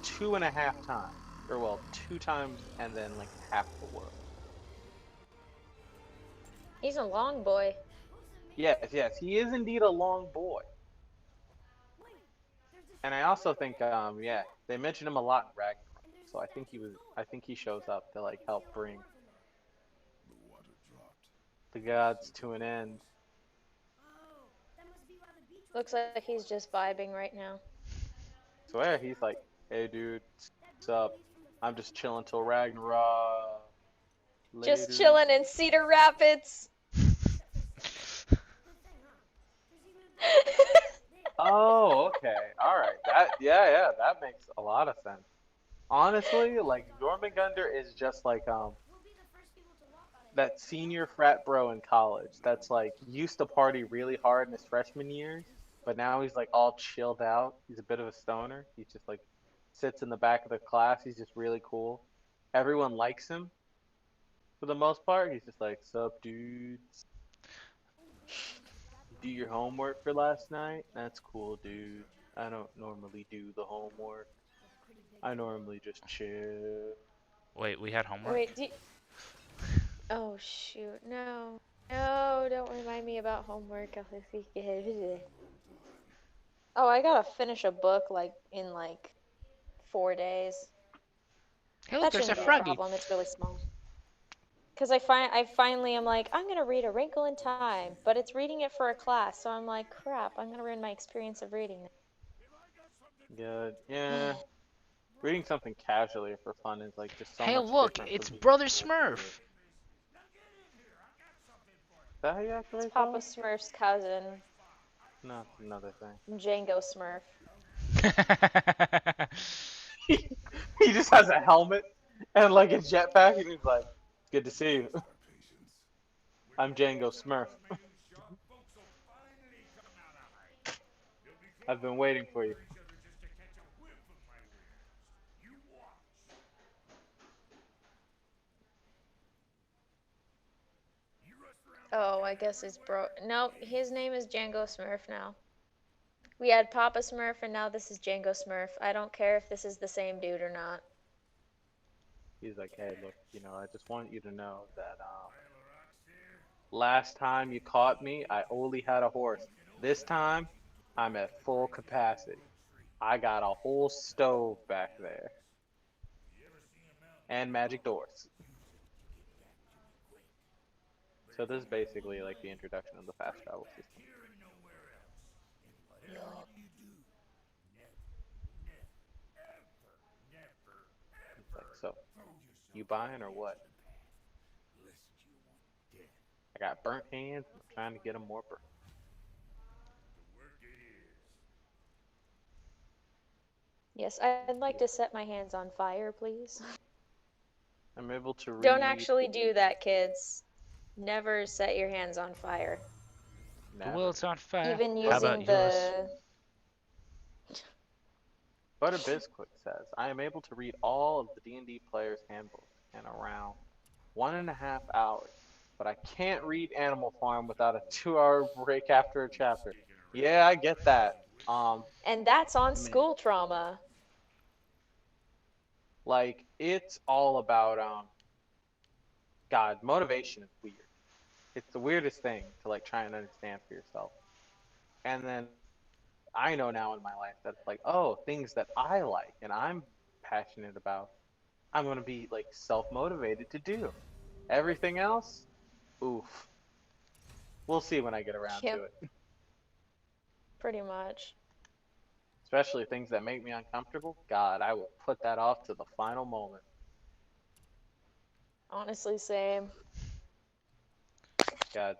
2.5 times. Or well, 2 times and then like half the world. He's a long boy. Yes, he is indeed a long boy. And I also think, yeah, they mentioned him a lot in Ragnarok, so I think he shows up to like help bring the gods to an end. Looks like he's just vibing right now. So yeah, he's like, hey dude, what's up? I'm just chilling till Ragnarok. Just Later." chilling in Cedar Rapids. Oh, okay. Alright. Yeah, that makes a lot of sense. Honestly, like Jormungandr is just like that senior frat bro in college that's like used to party really hard in his freshman years, but now he's like all chilled out. He's a bit of a stoner. He just like sits in the back of the class. He's just really cool. Everyone likes him for the most part. He's just like, sup dudes. Do your homework for last night? That's cool, dude. I don't normally do the homework. I normally just chill. Wait, we had homework? Wait, oh shoot, no. No, don't remind me about homework. Oh, I gotta finish a book like in like 4 days. Hey, look, That there's a shouldn't be a froggy. problem, it's really small. Because I finally am like, I'm gonna read A Wrinkle in Time, but it's reading it for a class, so I'm like, crap, I'm gonna ruin my experience of reading it. Good. Yeah. Reading something casually or for fun is like just so Hey, much look, different it's from being Brother forced to Smurf. read. Is that how you actually It's call Papa it? Smurf's cousin, No, another thing. Django Smurf. He just has a helmet and like a jetpack, and he's like, "It's good to see you. I'm Django Smurf. I've been waiting for you." Oh, I guess it's No, his name is Django Smurf now. We had Papa Smurf, and now this is Django Smurf. I don't care if this is the same dude or not. He's like, "Hey, look, I just want you to know that last time you caught me, I only had a horse. This time, I'm at full capacity. I got a whole stove back there and magic doors." So this is basically like the introduction of the fast travel system. It's like, so, you buying or what? I I got burnt hands. I'm trying to get them more burnt. Yes, I'd like to set my hands on fire, please. I'm able to read. Don't actually do that, kids. Never set your hands on fire. The Never. world's on fire. Even How about using yours? the. Butter Bisquick says, I am able to read all of the D&D player's handbook in around 1.5 hours, but I can't read Animal Farm without a 2-hour break after a chapter. Yeah, I get that. And that's on Man, school trauma. like it's all about God, motivation is weird. It's the weirdest thing to like try and understand for yourself. And then I know now in my life that it's like, oh, things that I like and I'm passionate about, I'm gonna be like self-motivated to do. Everything else, oof. We'll see when I get around to Yep, it. pretty much. Especially things that make me uncomfortable. God, I will put that off to the final moment. Honestly, same. God,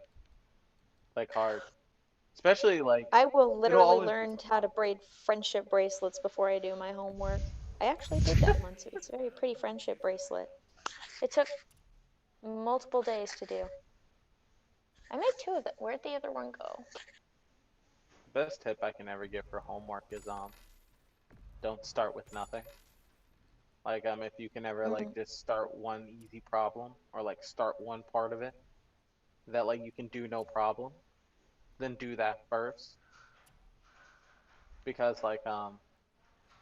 like hard. Especially like I will it'll literally always be learn so how hard. to braid friendship bracelets before I do my homework. I actually did that once. It's a very pretty friendship bracelet. It took multiple days to do. I made 2 of them. Where'd the other one go? The best tip I can ever give for homework is don't start with nothing. Like if you can ever like Mm. just start one easy problem or like start one part of it that like you can do no problem, then do that first. Because like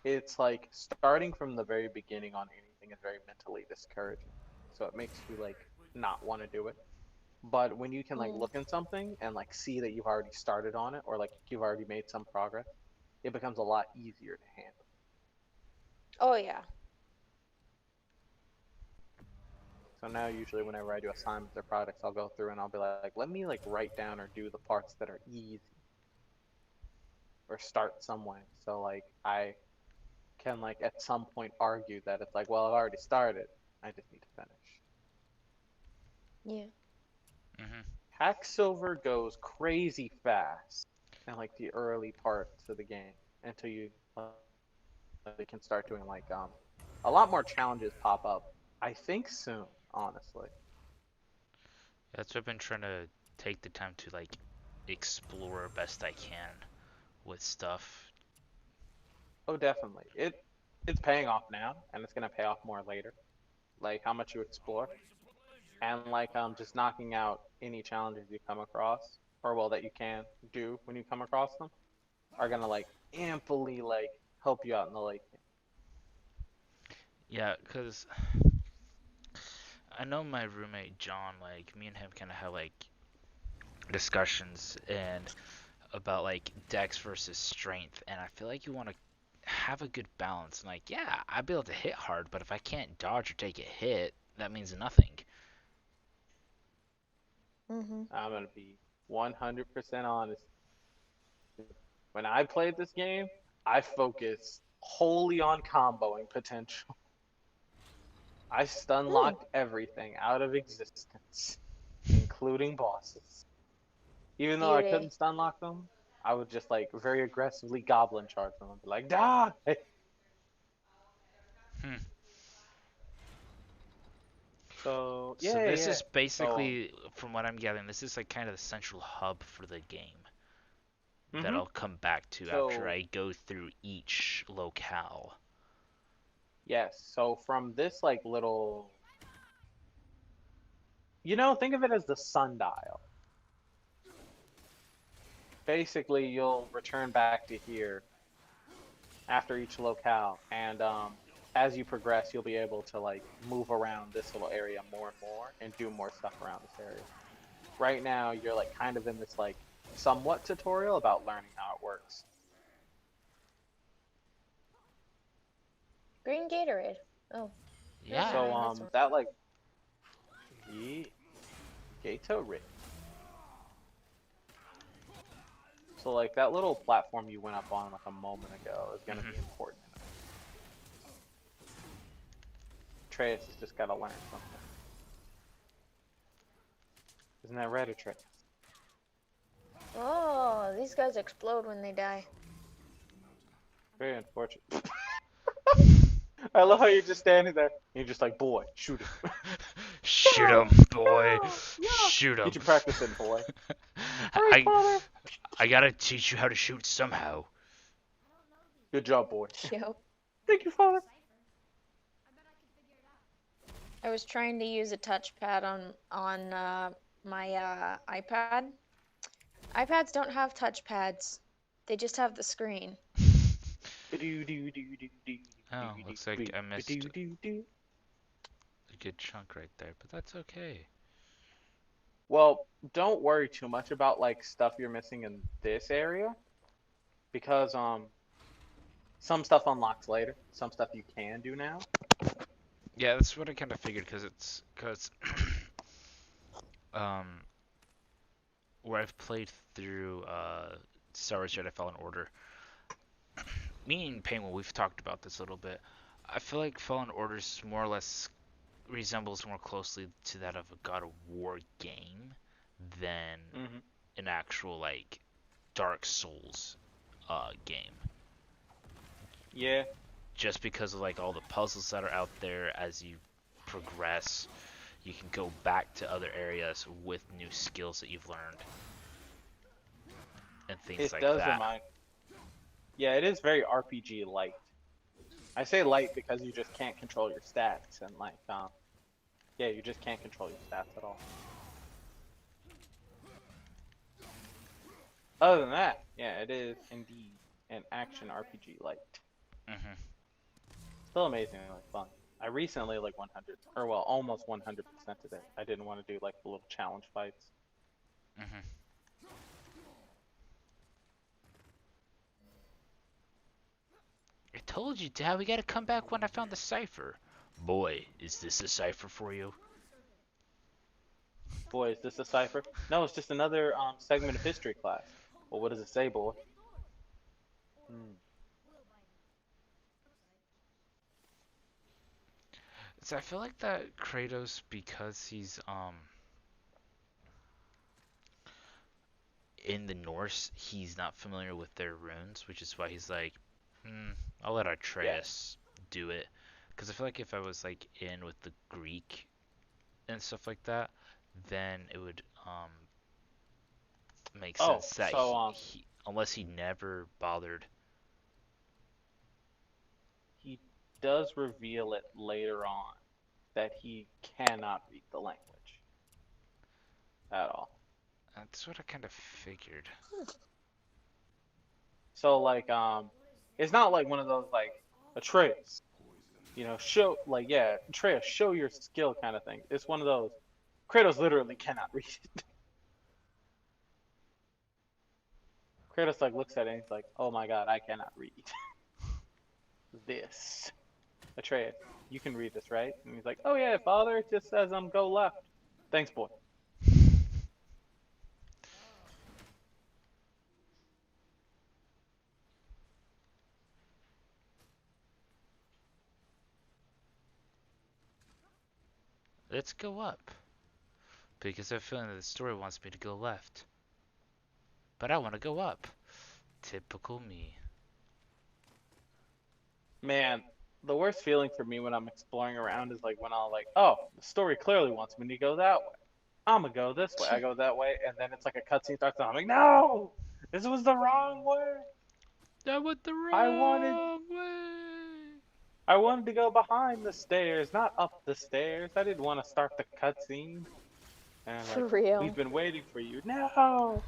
it's like starting from the very beginning on anything is very mentally discouraging. So it makes you like not want to do it. But when you can like Mm. look in something and like see that you've already started on it or like you've already made some progress, it becomes a lot easier to handle. Oh, yeah. So now usually whenever I do assignments or projects, I'll go through and I'll be like, let me like write down or do the parts that are easy or start some way. So like I can like at some point argue that it's like, well, I've already started. I just need to finish. Yeah. Hmm. Hacksilver goes crazy fast in like the early parts of the game until you can start doing like a lot more challenges pop up. I think soon, honestly. That's what I've been trying to take the time to like explore best I can with stuff. Oh, definitely. It's paying off now, and it's gonna pay off more later. Like how much you explore, and like just knocking out any challenges you come across, or well that you can do when you come across them, are gonna like amply like help you out in the late game. Yeah, cause I know my roommate John, like me and him kind of have like discussions and about like dex versus strength, and I feel like you want to have a good balance. And like, yeah, I'd be able to hit hard, but if I can't dodge or take a hit, that means nothing. Mm-hmm. I'm gonna be 100% honest. When I played this game, I focused wholly on comboing potential. I stun Mm. locked everything out of existence, including bosses. Even though I Beauty. couldn't stun lock them, I would just like very aggressively goblin charge them and be like, die! Hmm. So So yeah, this yeah. is So basically, from what I'm gathering, this is like kind of the central hub for the game that mhm. I'll come back to after So I go through each locale. yes. So from this like little, think of it as the sundial. Basically, you'll return back to here after each locale, and as you progress, you'll be able to like move around this little area more and more, and do more stuff around this area. Right now, you're like kind of in this like somewhat tutorial about learning how it works. Green Gatorade. Oh, never Yeah. So mind. That's that like ye Gatorade. So like that little platform you went up on like a moment ago is gonna be Hmm. important. Atreus has just gotta learn something. Isn't that right, Atreus? Oh, these guys explode when they die. Very unfortunate. I love how you're just standing there. And you're just like, boy, shoot him. Shoot him, boy. Yeah. Shoot him. Get your practice in, boy. I gotta teach you how to shoot somehow. Good job, boy. Yep. Thank you, father. I was trying to use a touchpad on my iPad. iPads don't have touchpads. They just have the screen. Oh, looks like I missed a good chunk right there, but that's okay. Well, don't worry too much about like stuff you're missing in this area, because some stuff unlocks later. Some stuff you can do now. Yeah, that's what I kind of figured, because where I've played through Star Wars Jedi Fallen Order, me and Penguin, we've talked about this a little bit. I feel like Fallen Order more or less resembles more closely to that of a God of War game than an actual like Dark Souls game. Yeah. Just because of like all the puzzles that are out there. As you progress, you can go back to other areas with new skills that you've learned and things like that. Remind. Yeah, it is very RPG light. I say light because you just can't control your stats, and like yeah, you just can't control your stats at all. Other than that, yeah, it is indeed an action RPG light. Still amazingly fun. I recently like 100, or well, almost 100% today. I didn't want to do like the little challenge fights. I told you, Dad, we gotta come back when I found the cipher. Boy, is this a cipher for you? Boy, is this a cipher? No, it's just another segment of history class. Well, what does it say, boy? So I feel like that Kratos, because he's in the Norse, he's not familiar with their runes, which is why he's like, I'll let Atreus do it. Because I feel like if I was like in with the Greek and stuff like that, then it would make sense that he, unless he never bothered. He does reveal it later on that he cannot read the language at all. That's what I kind of figured. So like it's not like one of those like Atreus, you know, show like Atreus, show your skill kind of thing. It's one of those Kratos literally cannot read it. Kratos like looks at it and he's like, "Oh my God, I cannot read this." Atreus, you can read this, right? And he's like, "Oh yeah, father, it just says go left." Thanks, boy. Let's go up. Because I have a feeling that the story wants me to go left. But I want to go up. Typical me. Man, the worst feeling for me when I'm exploring around is like when I'll like, oh, the story clearly wants me to go that way. I'm gonna go this way. I go that way, and then it's like a cutscene starts. And I'm like, no, this was the wrong way. That was the wrong way. I wanted to go behind the stairs, not up the stairs. I didn't want to start the cutscene. And For real. We've been waiting for you. No,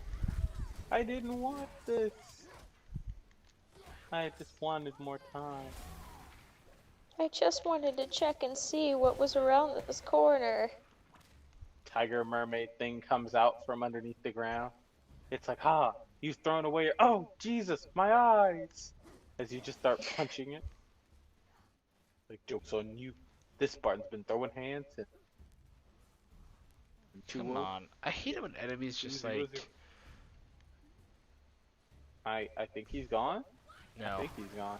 I didn't want this. I just wanted more time. I just wanted to check and see what was around this corner. Tiger mermaid thing comes out from underneath the ground. It's like, you've thrown away your, oh, Jesus, my eyes. As you just start punching it. Like, joke's on you. This Spartan's been throwing hands and Come on. I hate it when enemies just like... I think he's gone. No. I think he's gone.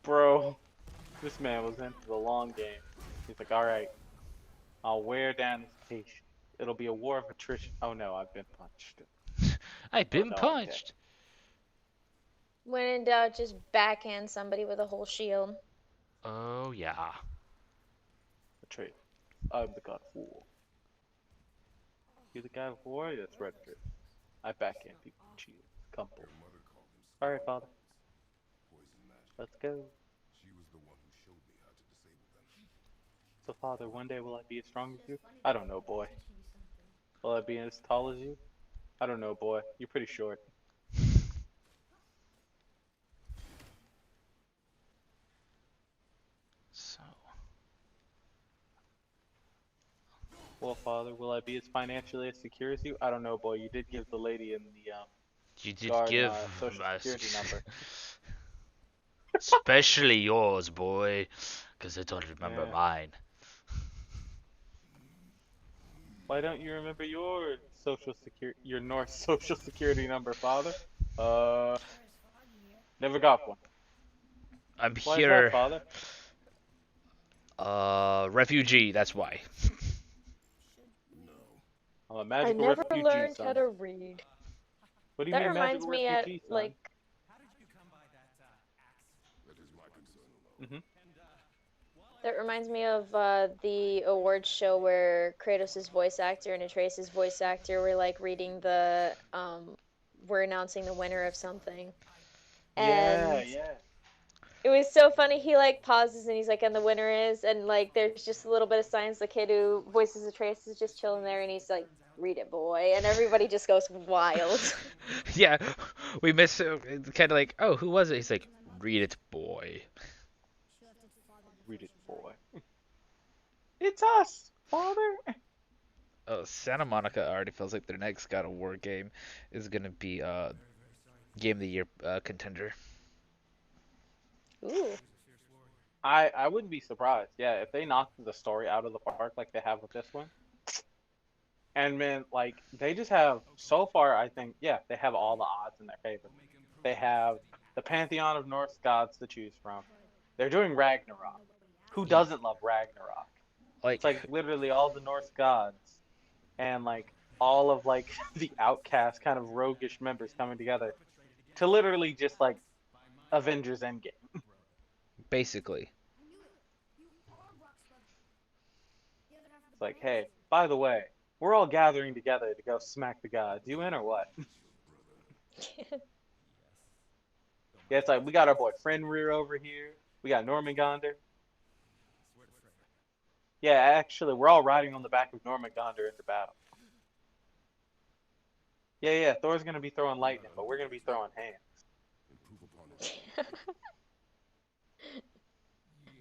Bro. This man was in for the long game. He's like, all right, I'll wear down this patient. It'll be a war of attrition. Oh no, I've been punched. I've Oh been no, I'm dead. punched. When in doubt, just backhand somebody with a whole shield. Oh yeah. Atreus, I'm the god of war. You're the god of war? That's right, Atreus. I backhand people with shields. Come forward. All right, father. Let's go. So, father, one day will I be as strong as you? I don't know, boy. Will I be as tall as you? I don't know, boy. You're pretty short. So, Well, father, will I be as financially as secure as you? I don't know, boy. You did give the lady in the you did guard give social us, security number. especially yours, boy, because I don't remember Yeah. mine. Why don't you remember your your North social security number, father? Never got one. I'm Why is that, here, father? refugee. That's why. I'm a I magical never refugee, learned how son. to read. What do you That mean reminds magical me at refugee, son? like Mm-hmm. that reminds me of the awards show where Kratos' voice actor and Atreus' voice actor were like reading the we're announcing the winner of something. Yeah, And yeah. it was so funny. He like pauses and he's like, and the winner is, and like there's just a little bit of silence. The kid who voices Atreus is just chilling there, and he's like, "Read it, boy," and everybody just goes wild. Yeah, we miss kind of like, oh, who was it? He's like, read it, boy. Read it, boy. It's us, father. Oh, Santa Monica already feels like their next God of War game is gonna be Game of the Year contender. Ooh. I wouldn't be surprised. Yeah, if they knocked the story out of the park like they have with this one. And man, like they just have so far, I think, yeah, they have all the odds in their favor. They have the pantheon of Norse gods to choose from. They're doing Ragnarok. Who doesn't love Ragnarok? It's Like, like literally all the Norse gods and like all of like the outcast kind of roguish members coming together to literally just like Avengers Endgame. basically. It's like, hey, by the way, we're all gathering together to go smack the gods. You in or what? Yeah, it's like we got our boy Fenrir over here. We got Normangander. Yeah, actually, we're all riding on the back of Normangander into battle. Yeah, yeah, Thor's gonna be throwing lightning, but we're gonna be throwing hands.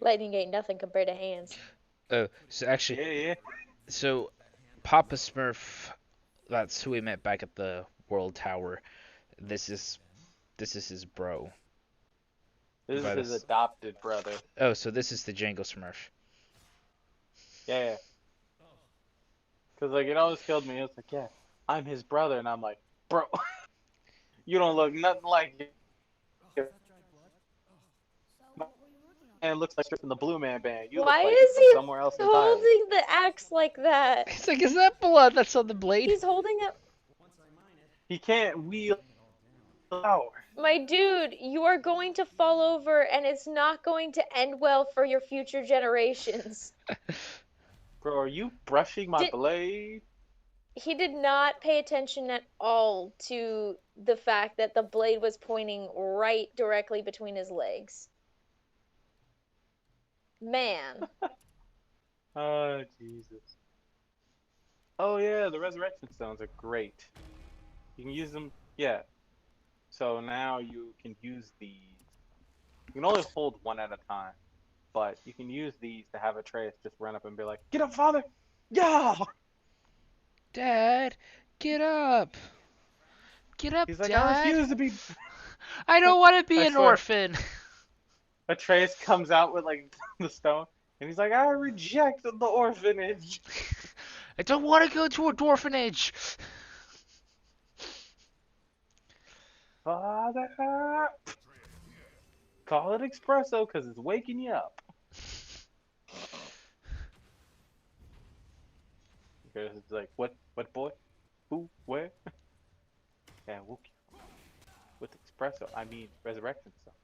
Lightning ain't nothing compared to hands. Oh, so actually, Yeah, yeah. so Papa Smurf, that's who we met back at the World Tower. This is his bro. This is By his this. adopted brother. Oh, so this is the Django Smurf. Yeah, yeah. Cause like it always killed me. It's like, yeah, I'm his brother, and I'm like, bro, you don't look nothing like him. Man looks like from the Blue Man Band. You look Why like is from he somewhere else entirely. holding the axe like that? He's like, is that blood that's on the blade? He's holding it. He can't wield power. My dude, you are going to fall over and it's not going to end well for your future generations. Bro, are you brushing my Did- blade? He did not pay attention at all to the fact that the blade was pointing right directly between his legs. Man. Oh, Jesus. Oh, yeah, the resurrection stones are great. You can use them, yeah. So now you can use these. You can only hold one at a time, but you can use these to have Atreus just run up and be like, "Get up, father! Yeah!" Dad, get up. Get up, He's like, "I Dad. refuse to be." I don't want to be I an swear. orphan. Atreus comes out with like the stone, and he's like, "I reject the orphanage." I don't want to go to an orphanage. Father, call it espresso because it's waking you up. Because it's like, what boy? Who? Where? Yeah, Wookie. With espresso, I mean resurrection stuff.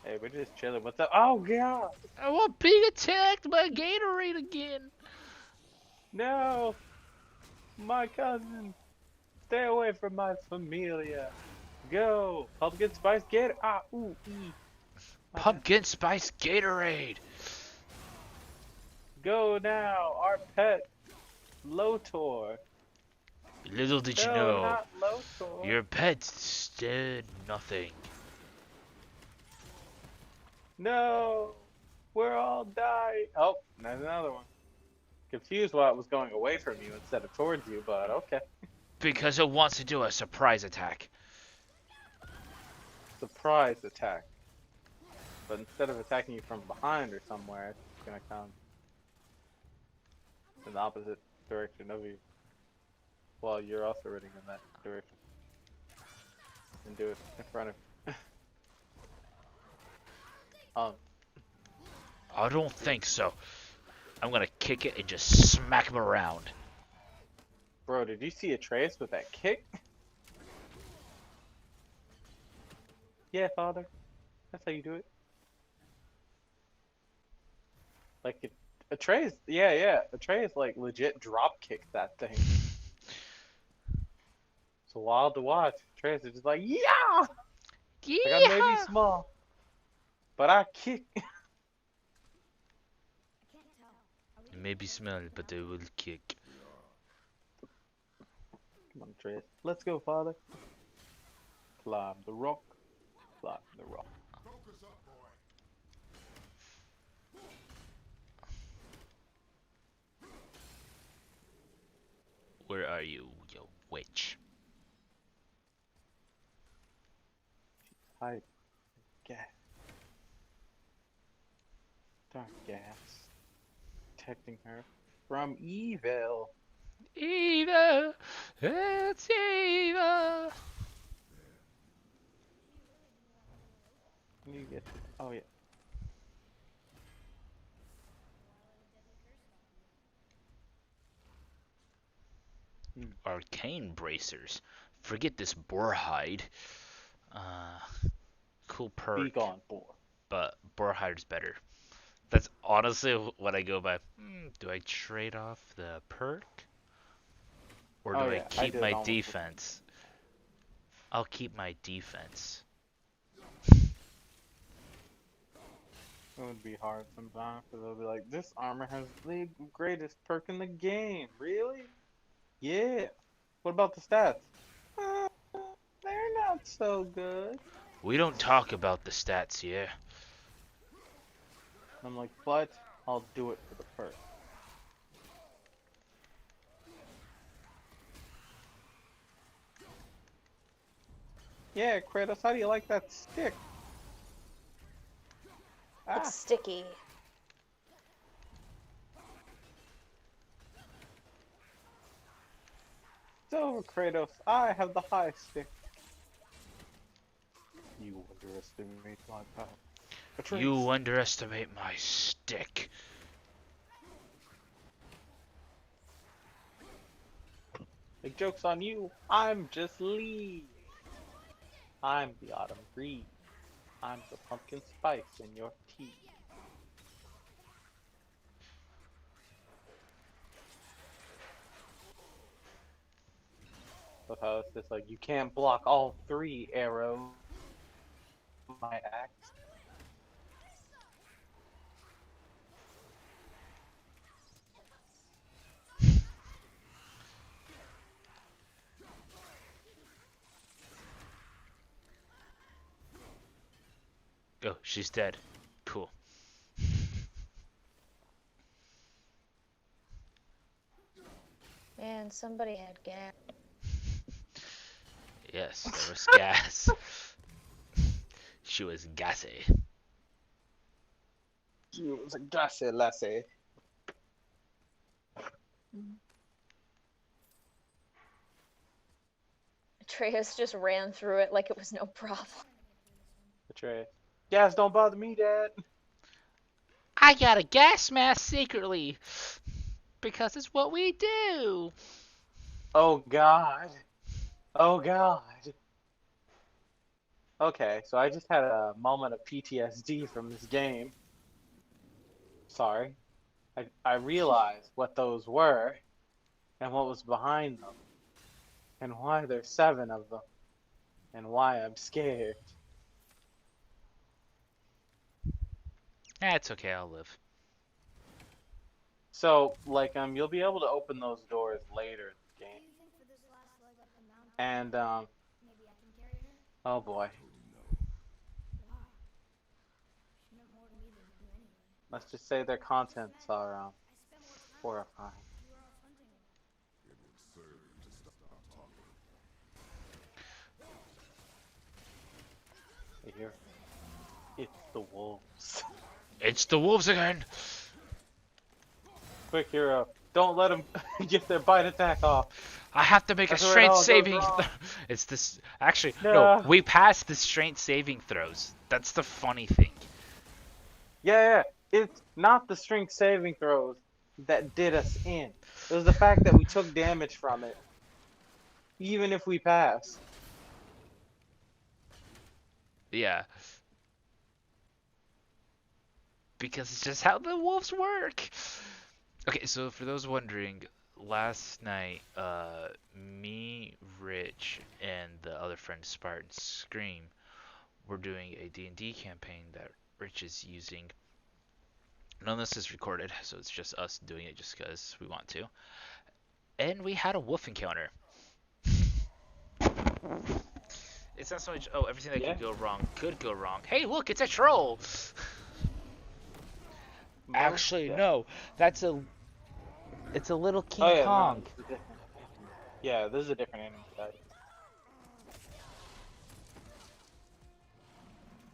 Hey, we're just chilling. What's up? Oh god! I want being attacked by Gatorade again. No! My cousin! Stay away from my familia! Go! Pumpkin spice, get ah ooh ee. Pumpkin spice Gatorade. Go now, our pet Lotor. Little did you No, know, not Lotor. your pet did nothing. No, we're all dying. Oh, there's another one. Confused why it was going away from you instead of towards you, but okay. Because it wants to do a surprise attack. Surprise attack. But instead of attacking you from behind or somewhere, it's gonna come in the opposite direction of you. Well, you're also running in that direction. And do it in front of you. I don't think so. I'm gonna kick it and just smack him around. Bro, did you see Atreus with that kick? Yeah, father. That's how you do it. Like, Atreus, yeah. Atreus, like, legit drop kicked that thing. It's wild to watch. Atreus is just like, yeah! Like, I may be small, but I kick. They may be small, but they will kick. Come on, Atreus. Let's go, father. Climb the rock. Climb the rock. Where are you, you witch? Hide. Gas. Dark gas. Protecting her from evil. Eva, it's Eva. You get to, oh yeah. Arcane bracers. Forget this boar hide. Cool perk, Be gone, boy. but boar hide's better. That's honestly what I go by. Do I trade off the perk? Or do Oh, I yeah, I keep did my almost- defense? I'll keep my defense. It would be hard sometimes because they'll be like, this armor has the greatest perk in the game. Really? Yeah. What about the stats? They're not so good. We don't talk about the stats here. I'm like, but I'll do it for the perk. Yeah, Kratos, how do you like that stick? Ah, It's sticky. it's over, Kratos. I have the high stick. You underestimate my power. Atreus. You underestimate my stick. Big joke's on you. I'm just Lee. I'm the autumn breeze. I'm the pumpkin spice in your tea. Of how it's just like you can't block all three arrows. My axe. Oh, she's dead. Cool. Man, somebody had gas. Yes, there was gas. She was gassy. You was a gassy lassie. Atreus just ran through it like it was no problem. Atreus. Gas don't bother me, Dad. I got a gas mask secretly because it's what we do. Oh God. Oh God. Okay, so I just had a moment of PTSD from this game. Sorry. I realized what those were and what was behind them and why there's seven of them and why I'm scared. It's okay, I'll live. So, like, you'll be able to open those doors later in the game. And, oh boy. Let's just say their contents are, horrifying. Here, it's the wolves. It's the wolves again. Quick, hero. Don't let them get their bite attack off. I have to make That's a where it strength all goes saving. wrong. It's this. Actually, no. Yeah. We passed the strength saving throws. That's the funny thing. Yeah, it's not the strength saving throws that did us in. It was the fact that we took damage from it, even if we pass. Yeah. Because it's just how the wolves work. Okay, so for those wondering, last night, me, Rich, and the other friend Spartan Scream were doing a D&D campaign that Rich is using. None of this is recorded, so it's just us doing it just because we want to. And we had a wolf encounter. It's not so much, oh, everything that Yeah. could go wrong could go wrong. Hey, look, it's a troll! Actually, no. It's a little King Oh yeah, Kong. no, this is different. Yeah, this is a different enemy type.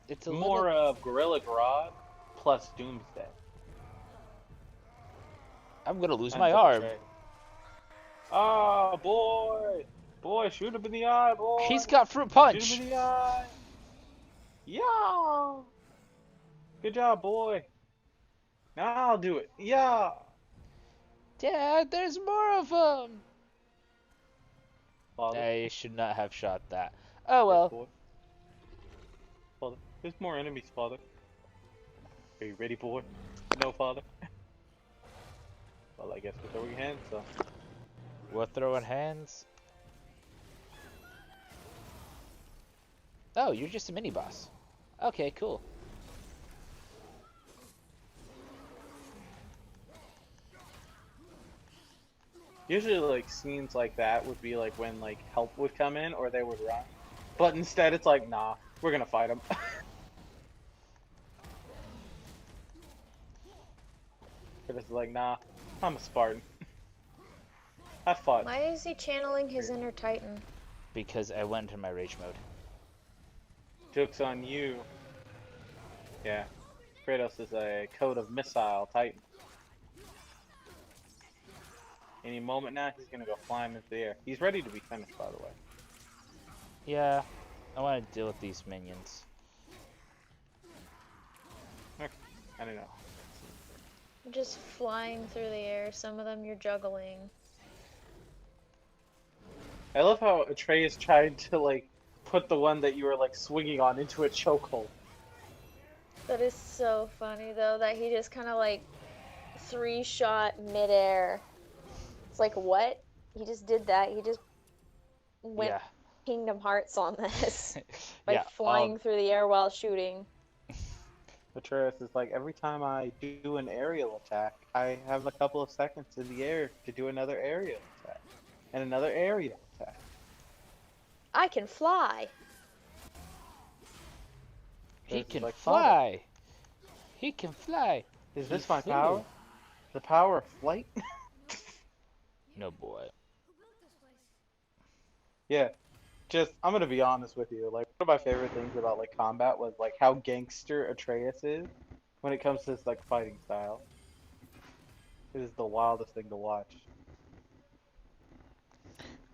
It's a More little... of Gorilla Grodd plus Doomsday. I'm gonna lose And my arm. Infiltrate. Oh boy! Boy, shoot him in the eye, boy! He's got fruit Shoot punch. him in the eye! Yeah! Good job, boy! Now I'll do it. Yeah! Dad, there's more of them. Father. I should not have shot that. Oh Yes, well. boy. Father. There's more enemies, father. Are you ready, boy? No, father. Well, I guess we're throwing hands, so. We're throwing hands. Oh, you're just a mini boss. Okay, cool. Usually, like, scenes like that would be like when, like, help would come in or they would run. But instead, it's like, nah, we're gonna fight them. But it's like, nah, I'm a Spartan. I fought. Why is he channeling his inner Titan? Because I went into my rage mode. Joke's on you. Yeah. Kratos is a code of missile Titan. Any moment now, he's gonna go flying into the air. He's ready to be finished, by the way. Yeah, I want to deal with these minions. Okay. I don't know. Just flying through the air. Some of them you're juggling. I love how Atreus tried to, like, put the one that you were, like, swinging on into a chokehold. That is so funny though that he just kind of like 3-shot midair. It's like what? He just did that. He just went Yeah. Kingdom Hearts on this by Yeah, flying through the air while shooting. Atreus is like, every time I do an aerial attack, I have a couple of seconds in the air to do another aerial attack. And another aerial attack. I can fly. He This is can like fly. He can fly. Is He this my flew. power? The power of flight? No boy. Yeah. Just, I'm gonna be honest with you. Like, one of my favorite things about, like, combat was, like, how gangster Atreus is when it comes to his, like, fighting style. It is the wildest thing to watch.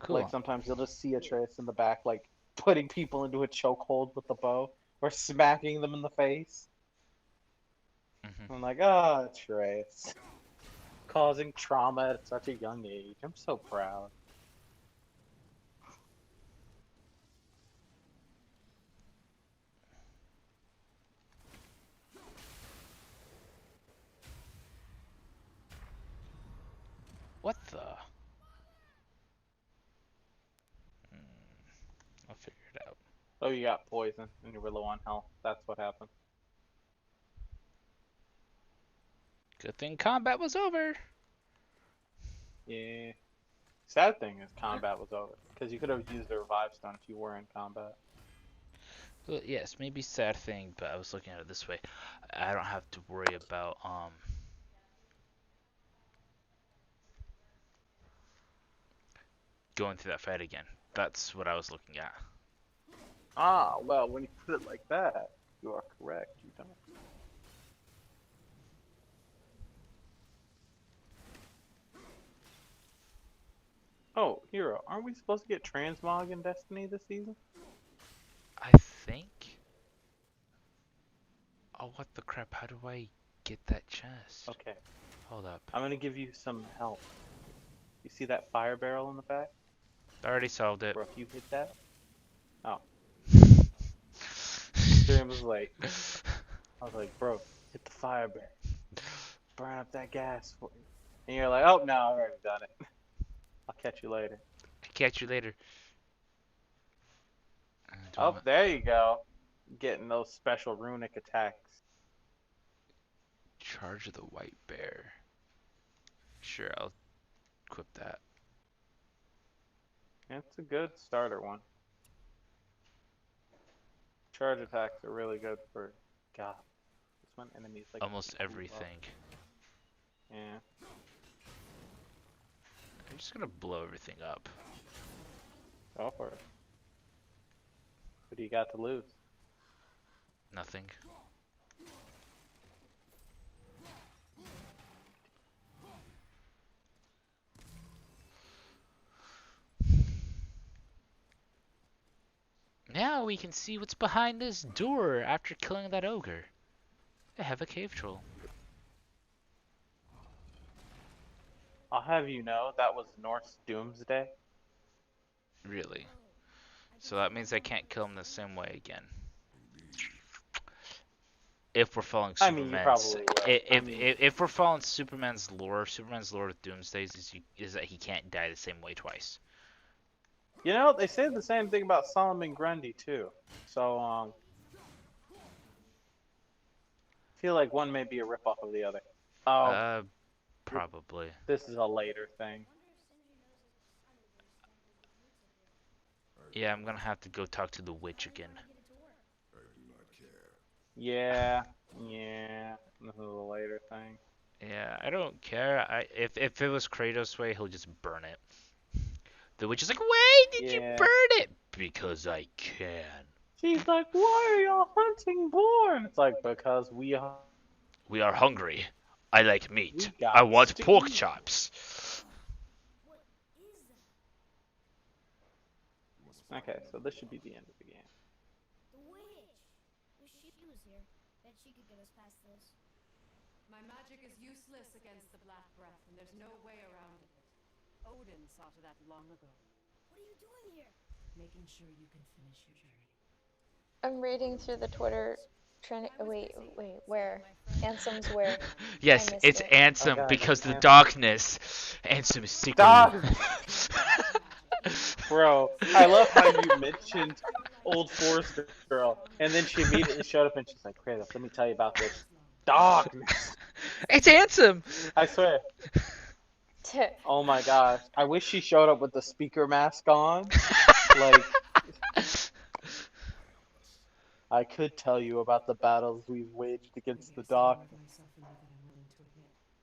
Cool. Like, sometimes you'll just see Atreus in the back, like, putting people into a chokehold with the bow. Or smacking them in the face. Mhm. I'm like, oh, Trace. Causing trauma at such a young age. I'm so proud. What the? Hmm, I'll figure it out. Oh, you got poison and you were low on health. That's what happened. Good thing combat was over. Yeah. Sad thing is combat was over. Because you could have used the revive stone if you were in combat. Well, yes, maybe sad thing, but I was looking at it this way. I don't have to worry about going through that fight again. That's what I was looking at. Ah, well, when you put it like that, you are correct. You don't. Oh, Hero, aren't we supposed to get Transmog in Destiny this season? I think. Oh, what the crap? How do I get that chest? Okay, Hold up. I'm gonna give you some help. You see that fire barrel in the back? I already solved it. Bro, if you hit that. Oh. Stream was like, I was like, bro, hit the fire barrel. Burn up that gas for you. And you're like, oh no, I've already done it. I'll catch you later. Catch you later. Do I Oh, want- there you go. Getting those special runic attacks. Charge of the White Bear. Sure, I'll equip that. It's a good starter one. Charge attacks are really good for God. It's when enemies like Almost move up. everything. Yeah. I'm just gonna blow everything up. Go for it. What do you got to lose? Nothing. Now we can see what's behind this door after killing that ogre. I have a cave troll. I'll have you know that was Norse Doomsday. Really? So that means I can't kill him the same way again. If we're following I mean, you Superman's, probably will. if we're following Superman's lore with Doomsdays is that he can't die the same way twice. You know, they say the same thing about Solomon Grundy too. So, I feel like one may be a ripoff of the other. Oh, Probably. this is a later thing. Yeah, I'm gonna have to go talk to the witch again. Yeah, this is a later thing. Yeah, I don't care. If it was Kratos' way, he'll just burn it. The witch is like, why did you Yeah. burn it? Because I can. She's like, why are y'all hunting boar? And it's like, because we are. We are hungry. I like meat. We got I want sticky pork meat. chops. Okay, so this should be the end of the game. The witch! Wish she was here. Bet she could get us past this. My magic is useless against the Black Breath, and there's no way around it. Odin saw to that long ago, What are you doing here? making sure you can finish your journey. I'm reading through the Twitter. Trying to wait, where? Ansem's where? Yes, I missed it's it. Ansem Okay, because the Ansem. darkness. Ansem is secret. Bro, I love how you mentioned Old Forester Girl, and then she immediately showed up and she's like, Kratos, let me tell you about this darkness. It's Ansem. I swear. Oh my gosh. I wish she showed up with the speaker mask on. Like, I could tell you about the battles we've waged against the dark.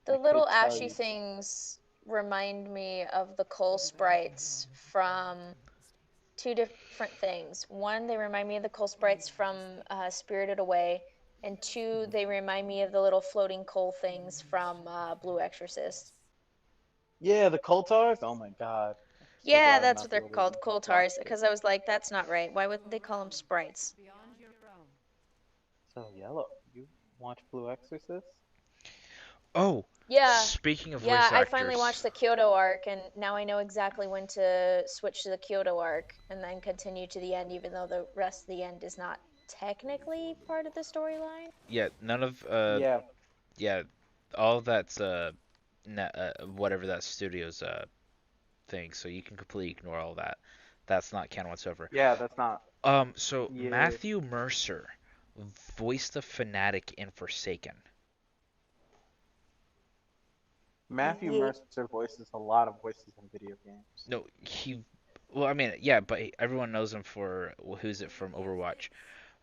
The I little could tell ashy you. things remind me of the coal sprites from two different things. One, they remind me of the coal sprites from Spirited Away, and two, they remind me of the little floating coal things from Blue Exorcist. Yeah, the Coltars? Oh my god. So Yeah, glad I'm that's not what they're the called, original coal tars, because I was like, that's not right. Why would they call them sprites? Beyond your own. so yellow. You watch Blue Exorcist? Oh, Yeah, speaking of yeah, voice I finally actors, watched the Kyoto arc, and now I know exactly when to switch to the Kyoto arc and then continue to the end, even though the rest of the end is not technically part of the storyline. yeah, none of Yeah, yeah, all that's whatever that studio's thing, so you can completely ignore all that. That's not canon whatsoever. yeah, that's not. So Yeah, Matthew Mercer voiced the Fanatic in Forsaken. Matthew Yeah. Mercer voices a lot of voices in video games. No, well, I mean, yeah, but everyone knows him for who's it from Overwatch.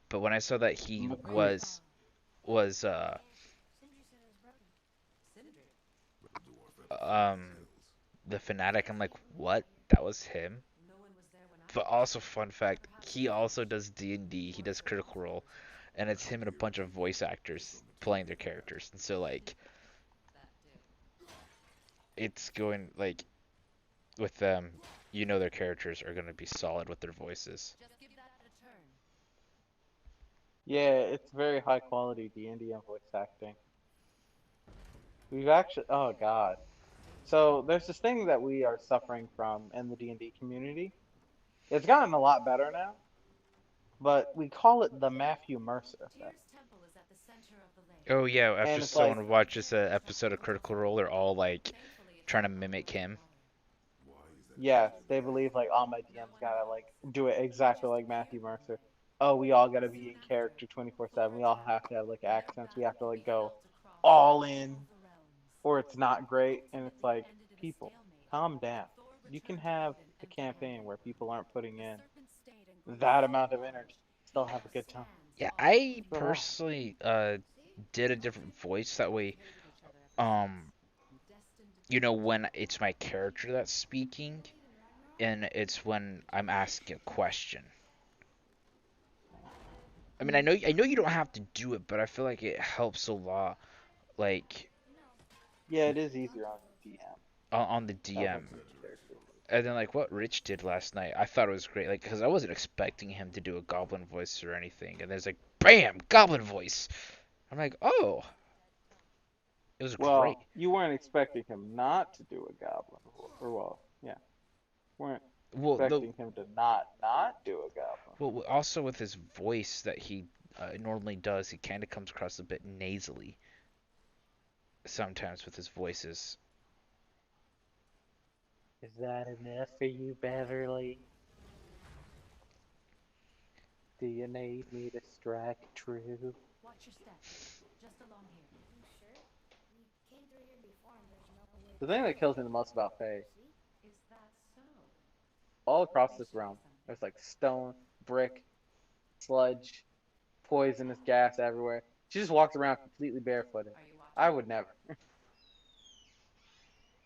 But when I saw that he McCree. was Sindri. um the Fanatic, I'm like, what? That was him? No one was there when I But also, fun fact, he also does D&D. He does Critical Role, and it's him and a bunch of voice actors playing their characters. And so like, that too. it's going like with them, you know, their characters are gonna be solid with their voices. Just give that a turn. Yeah, it's very high quality D&D and voice acting. We've actually, oh God. So there's this thing that we are suffering from in the D&D community. It's gotten a lot better now, but we call it the Matthew Mercer effect. Tyr's temple is at the center of the lake. Oh yeah, after And it's like, someone watches an episode of Critical Role, they're all like Thankfully, it's trying to not mimic him. yes, they believe like all my DMs gotta like do it exactly like Matthew Mercer. Oh, we all gotta be in character 24/7. We all have to have like accents. We have to like go all in, or it's not great. And it's like, people, calm down. You can have a campaign where people aren't putting in that amount of energy, still have a good time. Yeah, I Relax. personally did a different voice that way. Um, you know, when it's my character that's speaking, and it's when I'm asking a question. I mean, I know you don't have to do it, but I feel like it helps a lot. Like Yeah, it is easier on the DM. on the That was DM, his character. and then like what Rich did last night, I thought it was great. Like, because I wasn't expecting him to do a goblin voice or anything, and there's like, bam, goblin voice. I'm like, oh, it was great. Well, you weren't expecting him not to do a goblin, or well, yeah, weren't Well, the expecting him to not do a goblin. well also with his voice that he normally does, he kind of comes across a bit nasally sometimes with his voices. Is that enough for you, Beverly? Do you need me to strike true? Watch your steps. Just along here. You sure? We came through here before and there's no way. The thing that kills me the most about Faye, Is that so? all across this realm, there's like stone, brick, sludge, poisonous gas everywhere. She just walks around completely barefooted. Are you watching? I would never.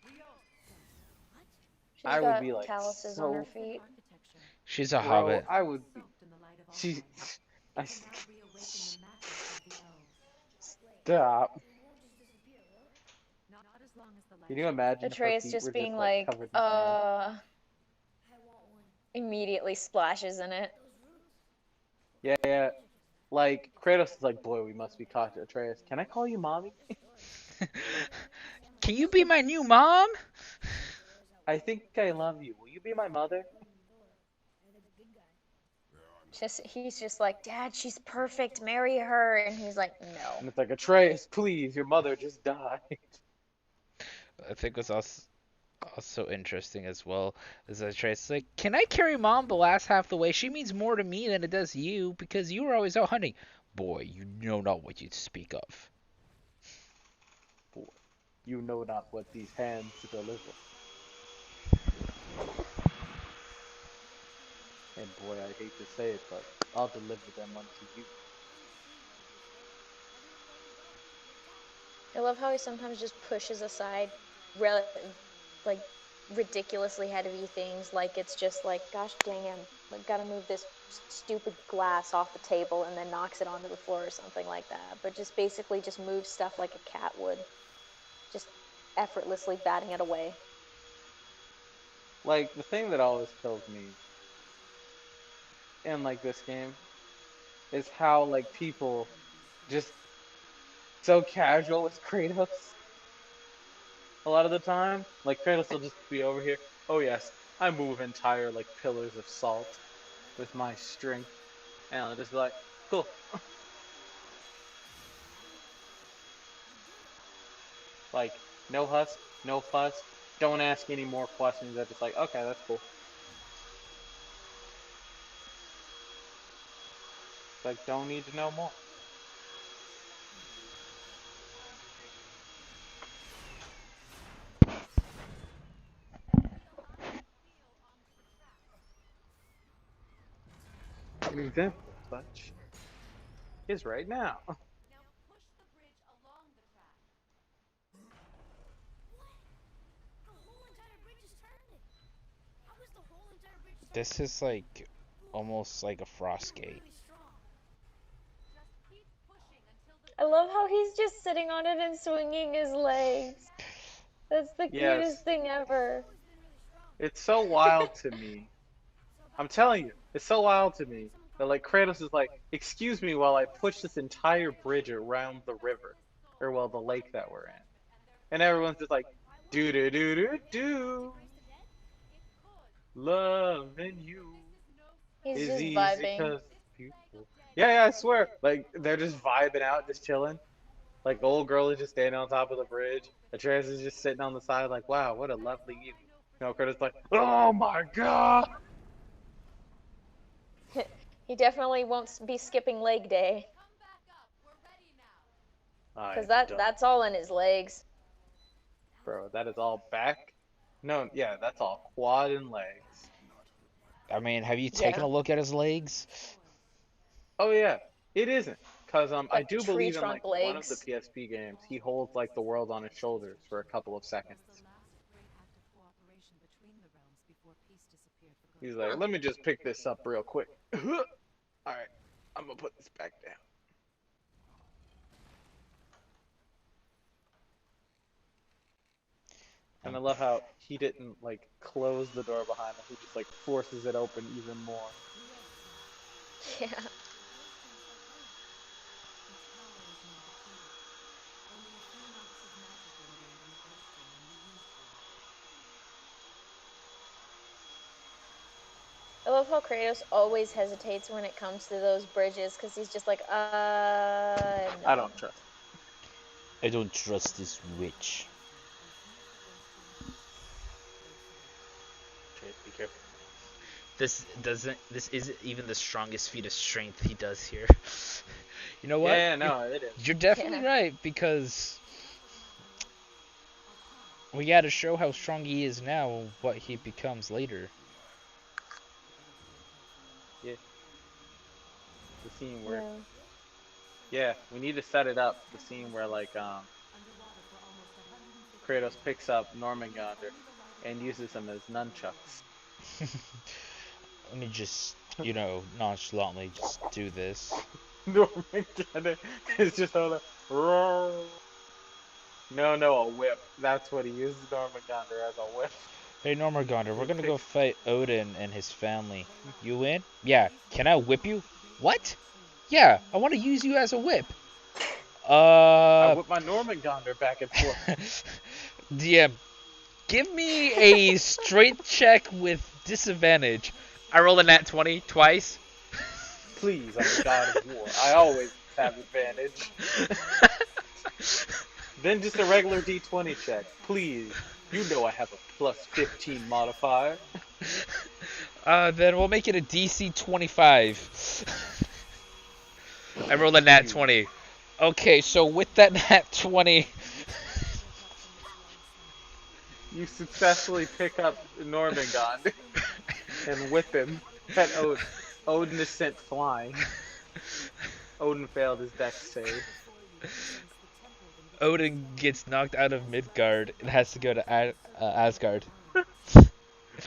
Rio! She's I would got be like calluses so, on her feet. Architecture. She's a bro. hobbit. I would be. Soaked in the light of all She. things. I It can now reawaken the magic of the elves. stop. Not as long as the light Can you imagine if her Atreus feet just were being just like like, covered in sand? I want one. immediately splashes in it. Yeah, yeah. Like Kratos is like, boy, we must be cautious. Atreus, can I call you mommy? Can you be my new mom? I think I love you. Will you be my mother? He's just like, Dad, she's perfect. Marry her. And he's like, And no. it's like, Atreus, please, your mother just died. I think was also interesting as well is that Trace like, can I carry mom the last half the way? She means more to me than it does you because you were always out hunting. Boy, you know not what you speak of. You know not what these hands deliver. And boy, I hate to say it, but I'll deliver them unto you. I love how he sometimes just pushes aside rel- like ridiculously heavy things, like it's just like, gosh dang it, I gotta move this stupid glass off the table, and then knocks it onto the floor or something like that. But just basically just moves stuff like a cat would, just effortlessly batting it away. Like, the thing that always kills me in, like, this game is how, like, people just so casual with Kratos a lot of the time. Like Kratos will just be over here. Oh yes, I move entire like pillars of salt with my strength, and I'll just be like, cool. Like no huss, no fuss. Don't ask any more questions. I'm just like, okay, that's cool. Like don't need to know more. An example of such is right now. Now push the bridge along the track. The whole entire bridge is turning. How is the whole entire bridge turning? This is like almost like a frost gate. Really strong. Just keep pushing until the I love how he's just sitting on it and swinging his legs. That's the Yes. cutest thing ever. It's so wild to me. I'm telling you, it's so wild to me that like Kratos is like, excuse me while I push this entire bridge around the river, or well, the lake that we're in, and everyone's just like, do do do do do, loving you He's is just easy vibing. 'cause people. Yeah, I swear, like they're just vibing out, just chilling. Like old girl is just standing on top of the bridge. Atreus is just sitting on the side, like, wow, what a lovely evening. You know, Kratos is like, oh my god. He definitely won't be skipping leg day, come back up. We're ready now. because I'm done. that's all in his legs. Bro, that is all back. No, yeah, that's all quad and legs. I mean, have you taken Yeah. a look at his legs? Oh yeah, it isn't. Cause I Like do tree believe in trunk like one of the legs. PSP games, he holds like the world on his shoulders for a couple of seconds. The last great act of cooperation between the realms before peace disappeared for good. He's like, let me just pick this up real quick. All right, I'm gonna put this back down. And I love how he didn't like close the door behind him. He just like forces it open even more. Yeah. I love how Kratos always hesitates when it comes to those bridges, because he's just like, I no. don't trust. I don't trust this witch. Okay, be careful. This isn't even the strongest feat of strength he does here. You know what? Yeah, no, it is. You're definitely Yeah. right, because we gotta show how strong he is now and what he becomes later. The scene where, Yeah. yeah, we need to set it up. The scene where like Kratos picks up Normangander and uses them as nunchucks. Let me just, nonchalantly just do this. Normangander is just on a roar. No, a whip. That's what he uses Normangander as, a whip. Hey Normagander, we're gonna go fight Odin and his family. You in? Yeah. Can I whip you? What? Yeah, I want to use you as a whip. I whip my Normangander back and forth. DM, give me a straight check with disadvantage. I roll a nat 20 twice. Please, I'm the god of war. I always have advantage. Then just a regular D20 check. Please. You know I have a plus 15 modifier. Then we'll make it a DC 25. I rolled a nat 20. Okay, so with that nat 20, You successfully pick up Normangander and whip him at Odin. Odin is sent flying. Odin failed his dex save. Odin gets knocked out of Midgard and has to go to Asgard.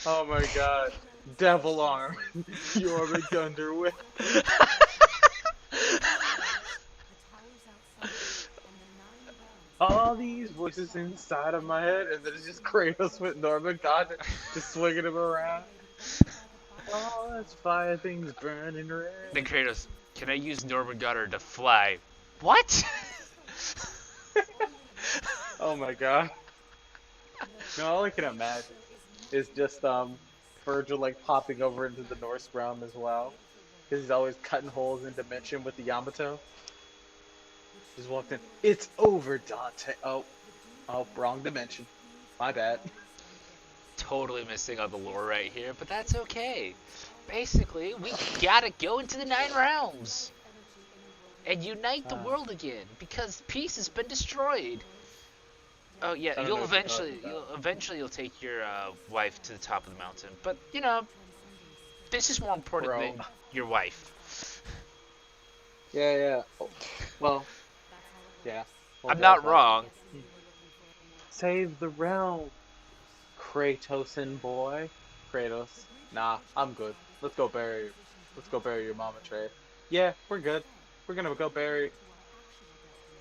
Oh my god. Devil arm. Jormungandr whip. All these voices inside of my head, and then it's just Kratos with Normangander just swinging him around. Oh, let's fire things burning red. Then Kratos, can I use Normangander to fly What? Oh my god. No, all I can imagine is just Virgil like popping over into the Norse realm as well. Because he's always cutting holes in dimension with the Yamato. Just walked in. It's over, Dante. Oh, wrong dimension. My bad. Totally missing on the lore right here, but that's okay. Basically, we gotta go into the Nine Realms and unite the world again because peace has been destroyed. Oh yeah, don't know you'll what you're talking eventually you'll take your wife to the top of the mountain, but you know, this is more important Bro. than your wife. Yeah. Oh, well, yeah. I'm not wrong. Save the realm, Kratosin boy. Kratos. Nah, I'm good. Let's go bury your mama, Trey. Yeah, we're good. We're gonna go bury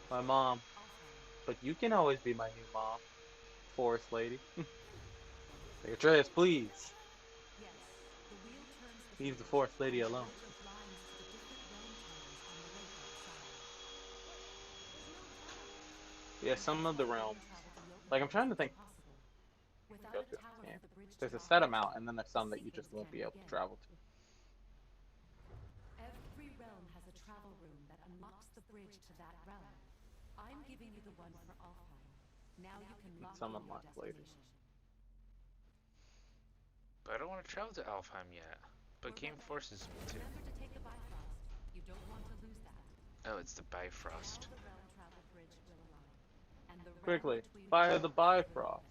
my mom. But you can always be my new mom, Forest Lady. Like, Atreus, please. Leave the Forest Lady alone. Yeah, some of the realms. Like, I'm trying to think. Go to. Yeah. There's a set amount, and then there's some that you just won't be able to travel to. Every realm has a travel room that unlocks the bridge to that realm. I'm giving you the one for Alfheim. Now you can lock Some in your unlocked later. destination. But I don't want to travel to Alfheim yet. But Game forces me to. Remember to take the Bifrost. You don't want to lose that. Oh, it's the Bifrost. Now the realm travel bridge will align. And the realm Quickly, between fire the Bifrost.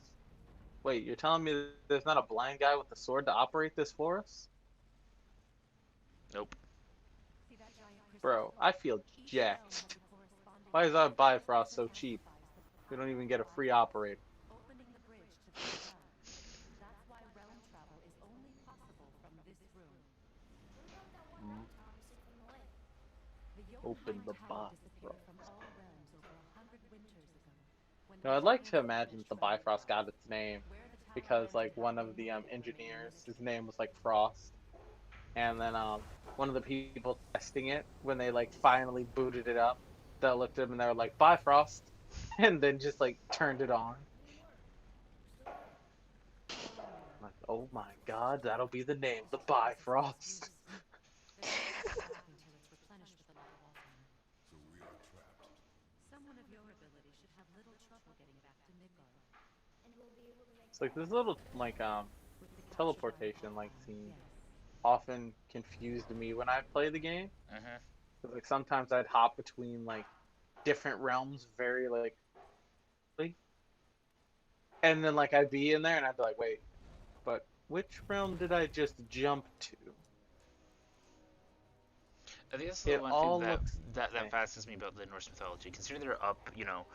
Wait, you're telling me there's not a blind guy with a sword to operate this for us? Nope. See that giant crystal? Bro, I feel Each realm has jacked. a corresponding Why is our Bifrost so that cheap? occupies the We don't even get a free operator. opening the bridge to that realm. That's why realm travel is only possible from this room. The Open Jotunheim the Tower disappeared Bifrost. from all realms over 100 winters ago. When No, the I'd like to giants imagine that the finished Bifrost got its name where the tower because like ended one has of been the hidden away in engineers, his mystery. name was like Frost, and then one of the people testing it when they like finally booted it up, they looked at him and they were like Bifrost, and then just like turned it on. Like, oh my God, that'll be the name, the Bifrost. Until it's replenished with a lot of Alzheimer. Someone of your ability should have little trouble getting back to Midgard. It's like this little like With the capture teleportation by like scene yes. often confused me when I play the game. Mm-hmm. 'Cause, like sometimes I'd hop between like different realms very like quickly. And then like I'd be in there and I'd be like, wait, but which realm did I just jump to? I think that's It the one all thing that looks that same. fascinates me about the Norse mythology. Considering they're up, you know,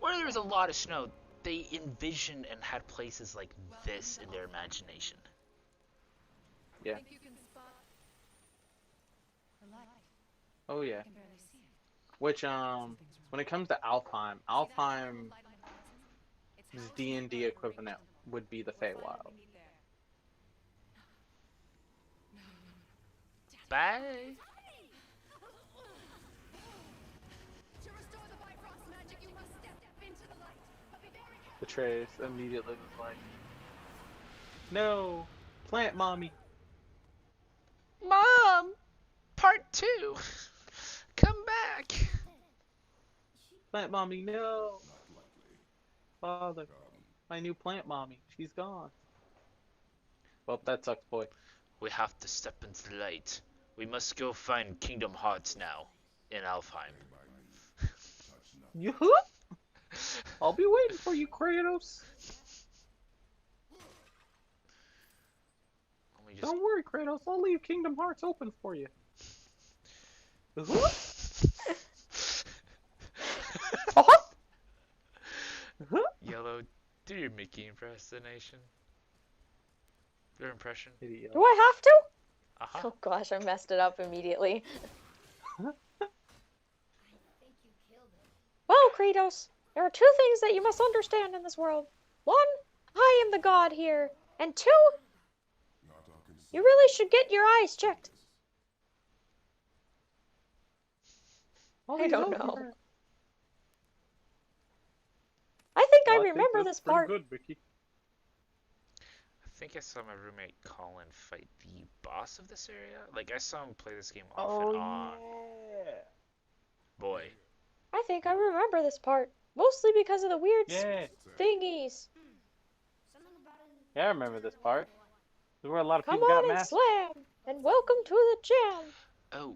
where there's a lot of snow, they envisioned and had places like this in their imagination. Yeah. Think you can spot the light? Oh yeah. I can barely see it. Which when it comes to Alfheim, Alfheim's Light on the horizon? It's how D&D equivalent would be the Feywild. we meet there. Bye. To restore the Bifrost magic, you must step into the light. But be very careful. The Trace immediately was like, no, plant mommy. Mom, part 2. Come back. Plant mommy, no. Father, my new plant mommy, she's gone. Well, that sucks, boy. We have to step into the light. We must go find Kingdom Hearts now in Alfheim. Yoo-hoo! I'll be waiting for you, Kratos. Let me just Don't worry, Kratos. I'll leave Kingdom Hearts open for you. Yoo-hoo! Yellow, do your Mickey impersonation. Your impression. Idiot. Do I have to? Uh-huh. Oh gosh, I messed it up immediately. Well, Kratos, there are two things that you must understand in this world. One, I am the god here. And two, you really should get your eyes checked. I don't know. I think I Well, remember that's this pretty part. good, Mickey. I think I saw my roommate Colin fight the boss of this area. Like, I saw him play this game off Oh and on. yeah. Boy. I think I remember this part. Mostly because of the weird Yeah. thingies. Something about it. Yeah, I remember this part. This is where a lot of Come people got on and masks. slam! And welcome to the jam! Oh,